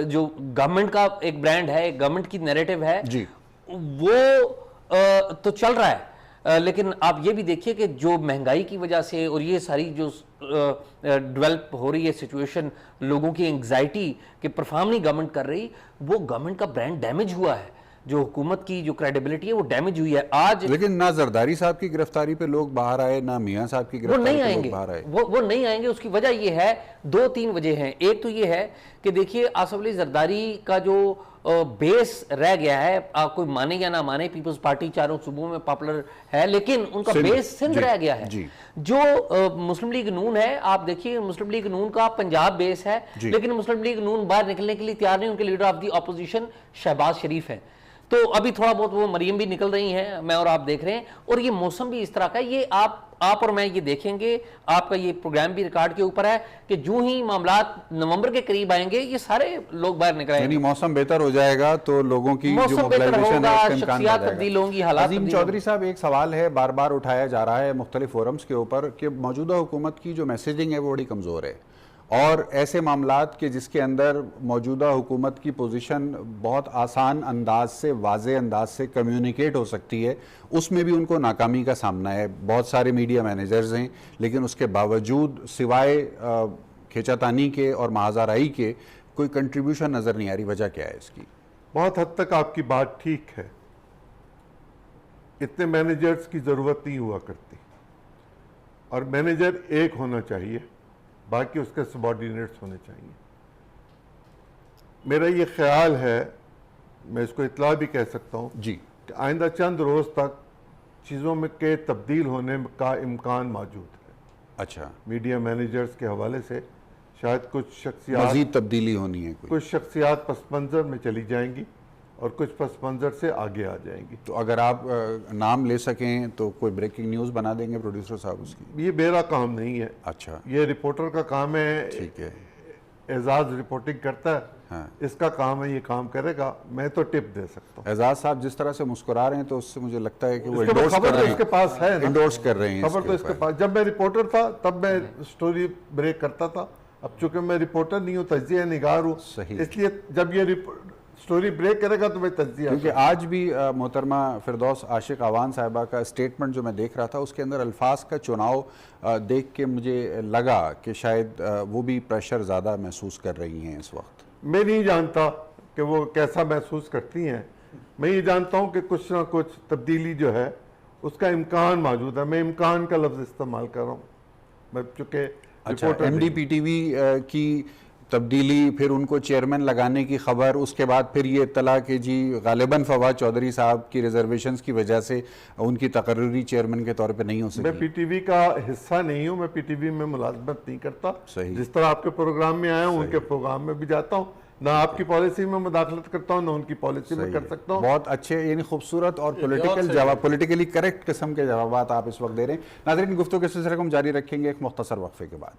जो गवर्नमेंट का एक ब्रांड है, एक गवर्नमेंट की नैरेटिव है जी, वो तो चल रहा है, लेकिन आप ये भी देखिए कि जो महंगाई की वजह से और ये सारी जो डेवलप हो रही है सिचुएशन, लोगों की एंग्जाइटी कि परफॉर्म नहीं गवर्नमेंट कर रही, वो गवर्नमेंट का ब्रांड डैमेज हुआ है, जो हुकूमत की जो क्रेडिबिलिटी है वो डैमेज हुई है आज। लेकिन ना जरदारी साहब की गिरफ्तारी पे लोग बाहर आए, ना मियां साहब की गिरफ्तारी पे लोग बाहर आए। वो नहीं आएंगे। उसकी वजह ये है, 2-3 वजह हैं। एक तो ये है कि देखिए आसफ अली जरदारी का जो बेस रह गया है, कोई माने या ना माने, पीपल्स पार्टी चारों सूबों में पॉपुलर है, लेकिन उनका बेस सिंध रह गया है। जो मुस्लिम लीग नून है, आप देखिए मुस्लिम लीग नून का पंजाब बेस है, लेकिन मुस्लिम लीग नून बाहर निकलने के लिए तैयार नहीं। उनके leader of the opposition Shahbaz Sharif है। तो अभी थोड़ा बहुत वो मरियम भी निकल रही हैं, मैं और आप देख रहे हैं, और ये मौसम भी इस तरह का है। ये आप और मैं ये देखेंगे, आपका ये प्रोग्राम भी रिकॉर्ड के ऊपर है कि जो ही मामलात नवंबर के करीब आएंगे ये सारे लोग बाहर निकलेंगे, यानी मौसम बेहतर हो जाएगा तो लोगों की जो मोबिलाइजेशन है, शख्सियत तब्दील होंगी, हालात। अजीम चौधरी साहब, एक सवाल है बार बार उठाया जा रहा है मुख्तलिफ फोरम्स के ऊपर कि मौजूदा हुकूमत की जो मैसेजिंग है वो बड़ी कमज़ोर है, और ऐसे मामलात के जिसके अंदर मौजूदा हुकूमत की पोजीशन बहुत आसान अंदाज से, वाज़े अंदाज से कम्युनिकेट हो सकती है, उसमें भी उनको नाकामी का सामना है। बहुत सारे मीडिया मैनेजर्स हैं, लेकिन उसके बावजूद सिवाय खींचातानी के और महाजाराई के कोई कंट्रीब्यूशन नज़र नहीं आ रही। वजह क्या है इसकी? बहुत हद तक आपकी बात ठीक है, इतने मैनेजर्स की ज़रूरत नहीं हुआ करती, और मैनेजर एक होना चाहिए, बाकी उसके सबॉर्डिनेट्स होने चाहिए। मेरा ये ख्याल है, मैं इसको इतला भी कह सकता हूँ जी, कि आइंदा चंद रोज़ तक चीज़ों में के तब्दील होने का इम्कान मौजूद है। अच्छा, मीडिया मैनेजर्स के हवाले से शायद कुछ शख्सियात मज़ीद तब्दीली होनी है, कुछ शख्सियात पस मंज़र में चली जाएंगी और कुछ पस मंज़र से आगे आ जाएंगी। तो अगर आप नाम ले सकें तो कोई ब्रेकिंग न्यूज़ बना देंगे प्रोड्यूसर साहब उसकी? ये मेरा काम नहीं है। अच्छा, ये रिपोर्टर का काम है। ठीक है, एजाज रिपोर्टिंग करता है, हाँ। इसका काम है, ये काम करेगा, मैं तो टिप दे सकता हूँ। एजाज साहब जिस तरह से मुस्कुरा रहे हैं तो उससे मुझे लगता है कि वो इंडोर्स कर रहे हैं, इसके पास है, इंडोर्स कर रहे हैं, खबर तो इसके पास। जब मैं रिपोर्टर था तब मैं स्टोरी ब्रेक करता था, अब चूंकि मैं रिपोर्टर नहीं हूँ, तज्जिया निगार हूँ, इसलिए जब ये स्टोरी ब्रेक करेगा तो मैं तज्जिया। क्योंकि आज भी मोहतरमा फिरदौस आशिक आवान साहिबा का स्टेटमेंट जो मैं देख रहा था, उसके अंदर अल्फाज का चुनाव देख के मुझे लगा कि शायद वो भी प्रेशर ज़्यादा महसूस कर रही हैं इस वक्त। मैं नहीं जानता कि वो कैसा महसूस करती हैं, मैं ये जानता हूँ कि कुछ ना कुछ तब्दीली जो है उसका इम्कान मौजूद है। मैं इम्कान का लफ्ज़ इस्तेमाल कर रहा हूँ, मैं चूँकि अच्छा, MDPTV की तब्दीली, फिर उनको चेयरमैन लगाने की खबर, उसके बाद फिर ये इत्तला कि जी गालिबन फवाद चौधरी साहब की रिजर्वेशंस की वजह से उनकी तकर्री चेयरमैन के तौर पे नहीं हो सकी। मैं PTV का हिस्सा नहीं हूँ, मैं PTV में मुलाजमत नहीं करता। सही, जिस तरह आपके प्रोग्राम में आया हूँ उनके प्रोग्राम में भी जाता हूँ, ना आपकी पॉलिसी में मुदाखलत करता हूँ, ना उनकी पॉलिसी में कर सकता हूँ। बहुत अच्छे, यानी खूबसूरत और पॉलिटिकल जवाब, पॉलिटिकली करेक्ट किस्म के जवाब आप इस वक्त दे रहे हैं। नाज़रीन, गुफ्तगू के सिलसिले को हम जारी रखेंगे एक मुख्तसर वक्फे के बाद।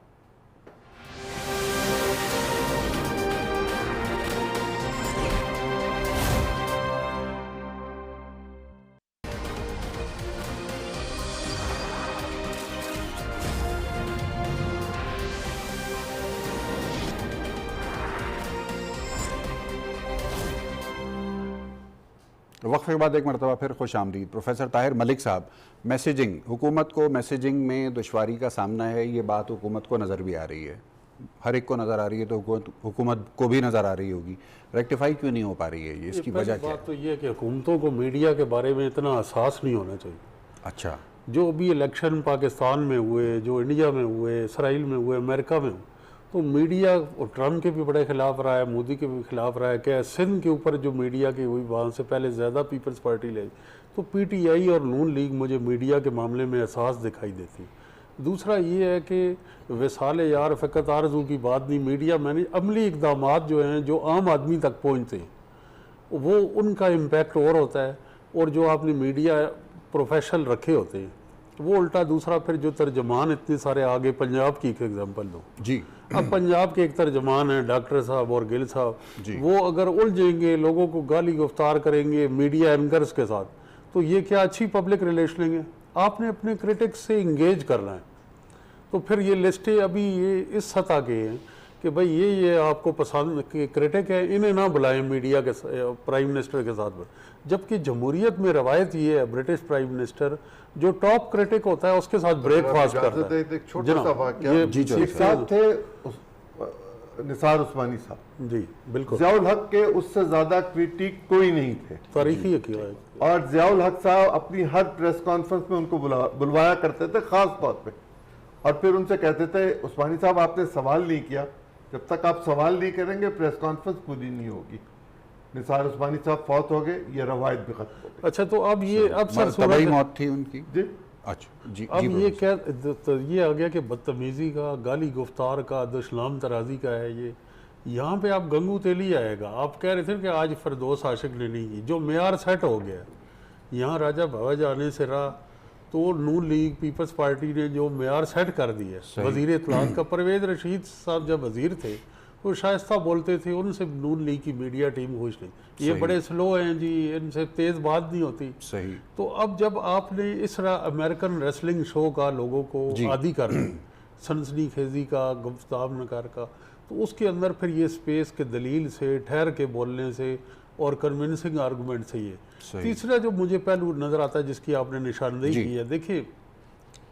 वक्फे के बाद एक मरतबा फिर खुश आमदीद। प्रोफेसर ताहिर मलिक साहब, मैसेजिंग, हुकूमत को मैसेजिंग में दुश्वारी का सामना है, ये बात हुकूमत को नज़र भी आ रही है, हर एक को नज़र आ रही है, तो हुकूमत को भी नज़र आ रही होगी, रेक्टिफाई क्यों नहीं हो पा रही है? ये इसकी वजह क्या है? बात तो ये है कि हुकूमतों को मीडिया के बारे में इतना एहसास नहीं होना चाहिए। अच्छा, जो अभी इलेक्शन पाकिस्तान में हुए, जो इंडिया में हुए, इसराइल में हुए, अमेरिका में हुए, तो मीडिया और ट्रम्प के भी बड़े खिलाफ रहा है, मोदी के भी खिलाफ रहा है। क्या सिंध के ऊपर जो मीडिया की हुई, वहाँ से पहले ज़्यादा पीपल्स पार्टी ले, तो पीटीआई और नून लीग मुझे मीडिया के मामले में एहसास दिखाई देती। दूसरा ये है कि विसाल यार फ़कत आरज़ू की बात नहीं, मीडिया मैंने अमली इक़दामात जो हैं जो आम आदमी तक पहुँचते हैं वो उनका इम्पैक्ट और होता है, और जो आपने मीडिया प्रोफेशनल रखे होते हैं वो उल्टा दूसरा फिर जो तर्जमान इतने सारे आगे, पंजाब की एक एग्जांपल दो जी। अब पंजाब के एक तर्जमान हैं डॉक्टर साहब और गिल साहब, वो अगर उलझेंगे, लोगों को गाली गुफ्तार करेंगे मीडिया एंकर्स के साथ, तो ये क्या अच्छी पब्लिक रिलेशनिंग है? आपने अपने क्रिटिक्स से इंगेज करना है। तो फिर ये लिस्टें अभी ये इस सतह के हैं कि भाई ये आपको पसंद के क्रिटिक है, इन्हें ना बुलाएं मीडिया के प्राइम मिनिस्टर के साथ में। जबकि जमहूरियत में रवायत ये है, ब्रिटिश प्राइम मिनिस्टर जो टॉप क्रिटिक होता है उसके साथ ब्रेकफास्ट करता है। एक छोटा सा वाकया, एक साथ थे निसार उस्मानी साहब जी, बिल्कुल, ज़ियाउल हक के उससे ज्यादा क्रिटिक कोई नहीं थे, तारीखी है। और ज़ियाउल हक साहब अपनी हर प्रेस कॉन्फ्रेंस में उनको बुलवाया करते थे खास तौर पे, और फिर उनसे कहते थे उस्मानी साहब आपने सवाल नहीं किया, जब तक आप सवाल नहीं करेंगे प्रेस कॉन्फ्रेंस पूरी नहीं होगी। निसार उस्मानी साहब फौत हो गए, ये रवायत भी खत्म हो गई। अच्छा, तो अब ये अब सर तबाही मौत थी उनकी जी। अच्छा जी। अब जी ये क्या तो ये आ गया कि बदतमीजी का, गाली गुफ्तार का, दुश्मन तराजी का है ये। यहाँ पे आप गंगू तेली आएगा। आप कह रहे थे कि आज फरदौस आशिक ने नहीं की, जो मेयार सेट हो गया यहाँ राजा भवज आने से रहा, तो नून लीग पीपल्स पार्टी ने जो मेयार सेट कर दिया वजीर इत्तलात का, परवेज रशीद साहब जब वजीर थे वो शाइस्ता बोलते थे, उनसे नून लीग की मीडिया टीम खुश नहीं, ये बड़े स्लो हैं जी, इनसे तेज बात नहीं होती। सही। तो अब जब आपने इस अमेरिकन रेसलिंग शो का लोगों को आदी कर दिया, सनसनी खेजी का, गुफ्ताब नकार का, तो उसके अंदर फिर ये स्पेस के दलील से, ठहर के बोलने से और कन्विंसिंग आर्गूमेंट से ये। तीसरा जो मुझे पहलू नजर आता है जिसकी आपने निशानदेही की है, देखिए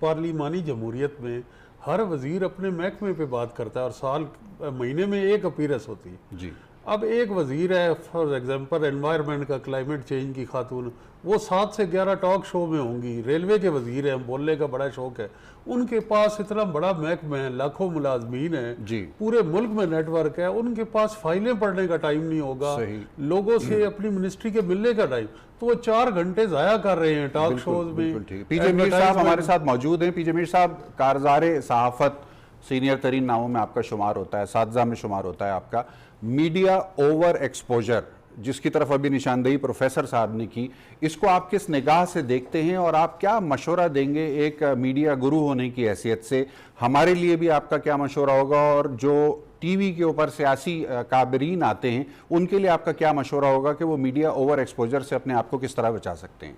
पार्लिमानी जमहूरियत में हर वजीर अपने महकमे पे बात करता है और साल महीने में एक अपीयरेंस होती है जी। अब एक वजीर है फॉर एग्जांपल एनवायरनमेंट का, क्लाइमेट चेंज की खातून, वो 7 से 11 टॉक शो में होंगी। रेलवे के वजीर हैं, बोलने का बड़ा शौक है, उनके पास इतना बड़ा महकमा है, लाखों मुलाजमीन हैं जी, पूरे मुल्क में नेटवर्क है, उनके पास फाइलें पढ़ने का टाइम नहीं होगा, लोगों से अपनी मिनिस्ट्री के मिलने का टाइम, तो वो 4 घंटे जाया कर रहे हैं टॉक शोज में। पीजे मीर साहब हमारे साथ मौजूद हैं। पीजे मीर साहब, कारज़ारे सहाफत सीनियर तरीन नामों में आपका शुमार होता है, सातजा में शुमार होता है आपका। मीडिया ओवर एक्सपोजर जिसकी तरफ अभी निशानदेही प्रोफेसर साहब ने की, इसको आप किस निगाह से देखते हैं और आप क्या मशवरा देंगे एक मीडिया गुरु होने की हैसियत से? हमारे लिए भी आपका क्या मशवरा होगा, और जो टीवी के ऊपर सियासी काबरीन आते हैं उनके लिए आपका क्या मशवरा होगा कि वो मीडिया ओवर एक्सपोजर से अपने आप को किस तरह बचा सकते हैं?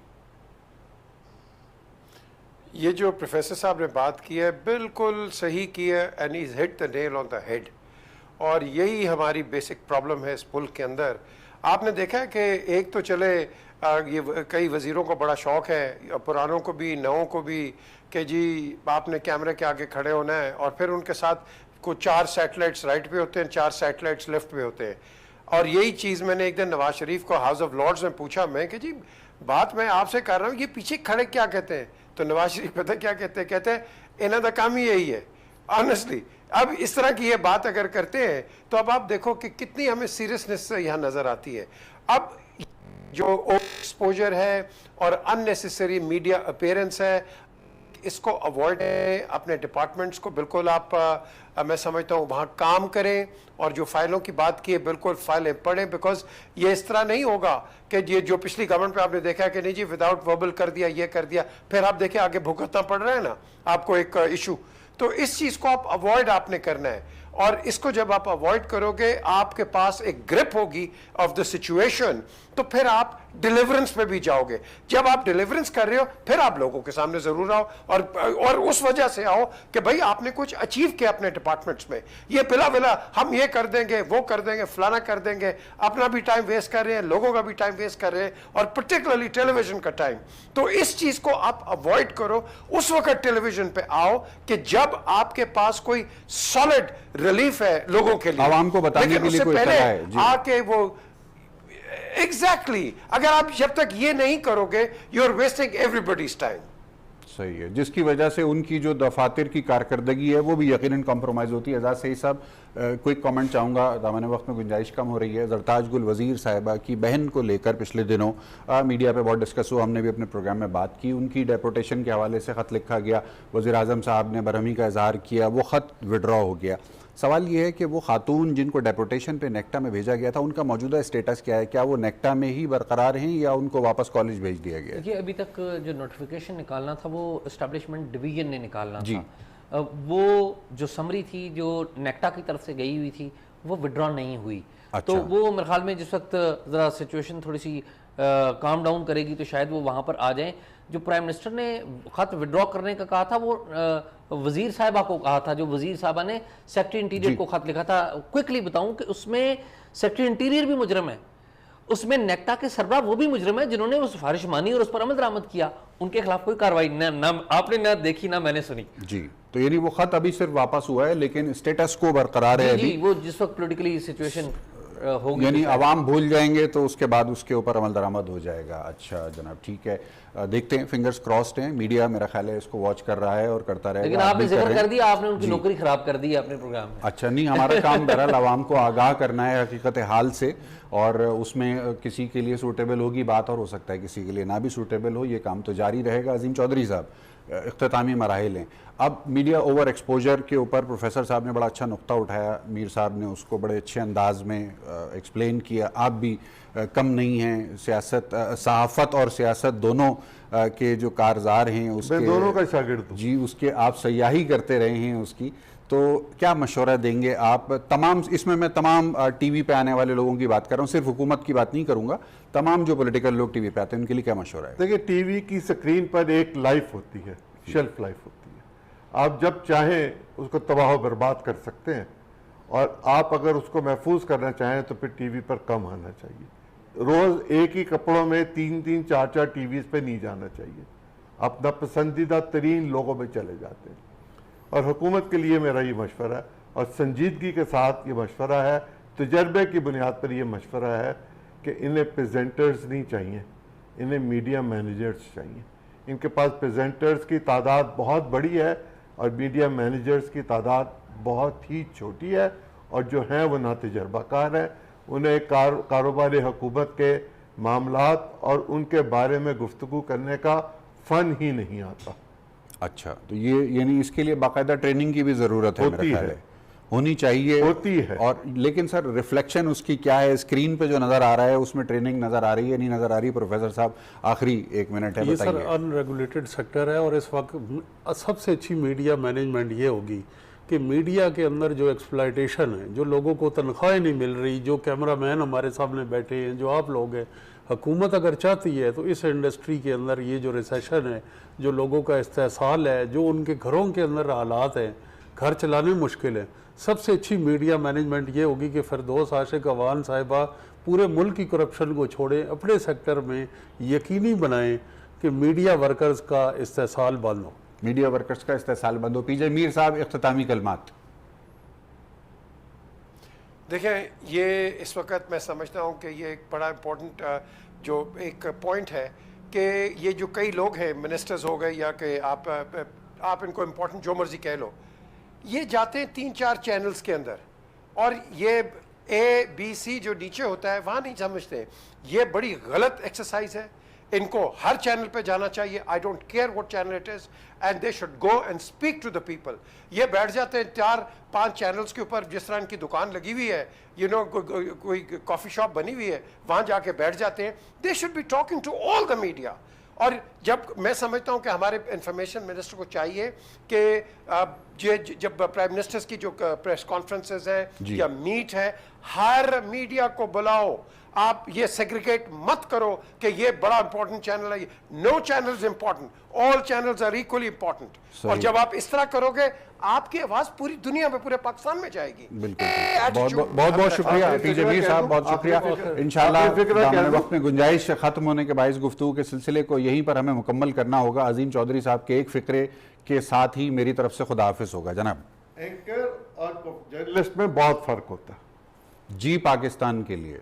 ये जो प्रोफेसर साहब ने बात की है बिल्कुल सही की है, and is hit the nail on the head. और यही हमारी बेसिक प्रॉब्लम है इस मुल्क के अंदर। आपने देखा है कि एक तो चले ये कई वज़ीरों को बड़ा शौक़ है, पुरानों को भी नवों को भी, कि जी आपने कैमरे के आगे खड़े होना है, और फिर उनके साथ कुछ 4 सैटेलाइट्स राइट पे होते हैं, 4 सैटेलाइट्स लेफ्ट पे होते हैं। और यही चीज़ मैंने एक दिन नवाज शरीफ को हाउस ऑफ लॉर्ड्स में पूछा, मैं कि जी बात मैं आपसे कर रहा हूँ, ये पीछे खड़े क्या कहते हैं? तो नवाज शरीफ पता क्या कहते हैं? कहते हैं इन्हों का काम ही यही है ऑनेस्टली। अब इस तरह की ये बात अगर करते हैं तो अब आप देखो कि कितनी हमें सीरियसनेस से यहाँ नजर आती है। अब जो एक्सपोजर है और अननेसेसरी मीडिया अपीयरेंस है, इसको अवॉइड है। अपने डिपार्टमेंट्स को बिल्कुल आप मैं समझता हूँ वहाँ काम करें, और जो फाइलों की बात की है बिल्कुल फाइलें पढ़ें, बिकॉज ये इस तरह नहीं होगा कि ये जो पिछली गवर्नमेंट पे आपने देखा है कि नहीं जी विदाउट वर्बल कर दिया, ये कर दिया, फिर आप देखिए आगे भुगतना पड़ रहा है ना आपको एक इशू। तो इस चीज़ को आप अवॉइड आपने करना है, और इसको जब आप अवॉइड करोगे आपके पास एक ग्रिप होगी ऑफ द सिचुएशन, तो फिर आप डिलीवरेंस पे भी जाओगे। जब आप डिलीवरेंस कर रहे हो फिर आप लोगों के सामने जरूर आओ, और उस वजह से आओ कि भाई आपने कुछ अचीव किया अपने डिपार्टमेंट्स में। ये बिला बिला हम ये कर देंगे, वो कर देंगे, फलाना कर देंगे, अपना भी टाइम वेस्ट कर रहे हैं, लोगों का भी टाइम वेस्ट कर रहे हैं, और पर्टिकुलरली टेलीविजन का टाइम। तो इस चीज को आप अवॉइड करो। उस वक्त टेलीविजन पे आओ कि जब आपके पास कोई सॉलिड रिलीफ है लोगों के लिए, आवाम को बताने के लिए कोई तरह है जी। आके वो एग्जैक्टली अगर आप जब तक ये नहीं करोगे, you are wasting everybody's time. सही है, जिसकी वजह से उनकी जो दफातर की कारकर्दगी है वो भी यकीनन कॉम्प्रोमाइज़ होती है। एजाज सईद साहब, क्विक कमेंट चाहूँगा, दामन वक्त में गुंजाइश कम हो रही है। जरताज गुल वज़ीर साहिबा की बहन को लेकर पिछले दिनों मीडिया पे बहुत डिस्कस हुआ, हमने भी अपने प्रोग्राम में बात की। उनकी डेपोटेशन के हवाले से ख़त लिखा गया, वज़ीर आज़म साहब ने बरहमी का इजहार किया, वो ख़त विड्रॉ हो गया। सवाल ये है कि वो खातून जिनको डेपोटेशन पे नेक्टा में भेजा गया था, उनका मौजूदा स्टेटस क्या है? क्या वो नेक्टा में ही बरकरार हैं या उनको वापस कॉलेज भेज दिया गया है? देखिए, अभी तक जो नोटिफिकेशन निकालना था वो एस्टेब्लिशमेंट डिवीजन ने निकालना था। वो जो समरी थी जो नेक्टा की तरफ से गई हुई थी वो विड्रॉ नहीं हुई। अच्छा। तो वो मेरे ख्याल में जिस वक्त ज़रा सिचुएशन थोड़ी सी काम डाउन करेगी तो शायद वो वहाँ पर आ जाएं। जो प्राइम मिनिस्टर ने खत विड्रॉ करने का कहा था वो वजीर साहबा को कहा था, जो वजीर साहबा ने सेक्रेटरी इंटीरियर को खत लिखा था। क्विकली बताऊं कि उसमें सेक्रेटरी इंटीरियर भी मुजरम है, उसमें नेक्टा के सरबराह वो भी मुजरम है जिन्होंने वो सिफारिश मानी और उस पर अमल दरामद किया। उनके खिलाफ कोई कार्रवाई ना आपने ना देखी ना मैंने सुनी। जी, तो यानी वो खत अभी सिर्फ वापस हुआ है लेकिन स्टेटस को बरकरार है अभी। वो जिस वक्त पॉलिटिकली सिचुएशन होगी, यानी अवाम भूल जाएंगे तो उसके बाद उसके ऊपर अमल दरामद हो जाएगा। अच्छा जनाब, ठीक है, देखते हैं, फिंगर्स क्रॉस्ड हैं। मीडिया मेरा ख्याल है इसको वॉच कर रहा है और करता रहेगा। लेकिन आपने जिक्र कर दिया, आपने उनकी नौकरी खराब कर दी है अपने प्रोग्राम में। अच्छा, नहीं, हमारा काम बहरहाल आवाम को आगाह करना है हकीकत हाल से, और उसमें किसी के लिए सूटेबल होगी बात और हो सकता है किसी के लिए ना भी सूटेबल हो। ये काम तो जारी रहेगा। अजीम चौधरी साहब, इख्तितामी मराहिल हैं। अब मीडिया ओवर एक्सपोजर के ऊपर प्रोफेसर साहब ने बड़ा अच्छा नुक्ता उठाया, मीर साहब ने उसको बड़े अच्छे अंदाज में एक्सप्लेन किया। आप भी कम नहीं हैं, सियासत, सहाफ़त और सियासत दोनों के जो कारज़ार हैं उसके, मैं दोनों का शागिर्द हूं। जी, उसके आप सयाही करते रहे हैं उसकी, तो क्या मशवरा देंगे आप तमाम, इसमें मैं तमाम टीवी पे आने वाले लोगों की बात कर रहा हूँ, सिर्फ हुकूमत की बात नहीं करूँगा, तमाम जो पॉलिटिकल लोग टीवी पे आते हैं उनके लिए क्या मशवरा है? देखिए, टीवी की स्क्रीन पर एक लाइफ होती है, शेल्फ लाइफ होती है। आप जब चाहें उसको तबाह बर्बाद कर सकते हैं, और आप अगर उसको महफूज करना चाहें तो फिर टीवी पर कम आना चाहिए। रोज़ एक ही कपड़ों में 3-3, 4-4 टीवी पे नहीं जाना चाहिए। अपना पसंदीदा तरीन लोगों में चले जाते हैं। और हुकूमत के लिए मेरा ये मशवरा है, और संजीदगी के साथ ये मशवरा है, तजर्बे की बुनियाद पर ये मशवरा है कि इन्हें प्रेजेंटर्स नहीं चाहिए, इन्हें मीडिया मैनेजर्स चाहिए। इनके पास प्रेजेंटर्स की तादाद बहुत बड़ी है और मीडिया मैनेजर्स की तादाद बहुत ही छोटी है, और जो हैं वो नातजर्बाकार हैं। उन्हें कारोबारी हुकूमत के मामलात और उनके बारे में गुफ्तगू करने का फ़न ही नहीं आता। अच्छा, तो ये यानी इसके लिए बाकायदा ट्रेनिंग की भी ज़रूरत है, मेरा ख्याल है होनी चाहिए, होती है। और लेकिन सर रिफ्लेक्शन उसकी क्या है? स्क्रीन पे जो नज़र आ रहा है उसमें ट्रेनिंग नज़र आ रही है, नहीं नज़र आ रही? प्रोफेसर साहब, आखिरी 1 मिनट है, ये सर बताइए। अनरेगुलेटेड सेक्टर है, और इस वक्त सबसे अच्छी मीडिया मैनेजमेंट ये होगी कि मीडिया के अंदर जो एक्सप्लॉयटेशन है, जो लोगों को तनख्वाहें नहीं मिल रही, जो कैमरामैन हमारे सामने बैठे हैं, जो आप लोग हैं, हुकूमत अगर चाहती है तो इस इंडस्ट्री के अंदर ये जो रिसेशन है, जो लोगों का इस्तेसाल है, जो उनके घरों के अंदर हालात हैं, घर चलाने मुश्किल है, सबसे अच्छी मीडिया मैनेजमेंट ये होगी कि फिरदौस आशिक अवान साहिबा पूरे मुल्क की करप्शन को छोड़ें, अपने सेक्टर में यकीनी बनाएं कि मीडिया वर्कर्स का इस्तेसाल बंद हो, मीडिया वर्कर्स का इस्तेसाल बंद हो। पीजे मीर साहब, इख्तितामी कलमात। देखें, ये इस वक्त मैं समझता हूँ कि ये एक बड़ा इम्पोर्टेंट जो एक पॉइंट है कि ये जो कई लोग हैं, मिनिस्टर्स हो गए या कि आप इनको इम्पोर्टेंट जो मर्जी कह लो, ये जाते हैं 3-4 चैनल्स के अंदर, और ये ABC जो नीचे होता है वहाँ नहीं समझते। ये बड़ी गलत एक्सरसाइज है, इनको हर चैनल पे जाना चाहिए। I don't care what channel it is, and they should go and speak to the people. ये बैठ जाते हैं 4-5 चैनल्स के ऊपर, जिस तरह इनकी दुकान लगी हुई है, यू नो, कोई कॉफ़ी शॉप बनी हुई है, वहाँ जाके बैठ जाते हैं। They should be talking to all the media. और जब मैं समझता हूँ कि हमारे इंफॉर्मेशन मिनिस्टर को चाहिए कि जब प्राइम मिनिस्टर्स की जो प्रेस कॉन्फ्रेंसेज हैं या मीट है, हर मीडिया को बुलाओ। आप ये सेग्रीगेट मत करो कि ये बड़ा इंपॉर्टेंट चैनल है। No channel is important, all channels are equally important. और जब आप इस तरह करोगे, आपकी आवाज पूरी दुनिया में, पूरे पाकिस्तान में जाएगी। बिल्कुल, बहुत शुक्रिया पीजे मीर साहब, बहुत शुक्रिया। इंशाल्लाह वक्त में गुंजाइश खत्म होने के बाइस गुफ्तगू के सिलसिले को यहीं पर हमें मुकम्मल करना होगा। अजीम चौधरी साहब के एक फिक्रे के साथ ही मेरी तरफ से खुदा हाफिज होगा। जनाब, एंकर और जर्नलिस्ट में बहुत फर्क होता है। जी पाकिस्तान के लिए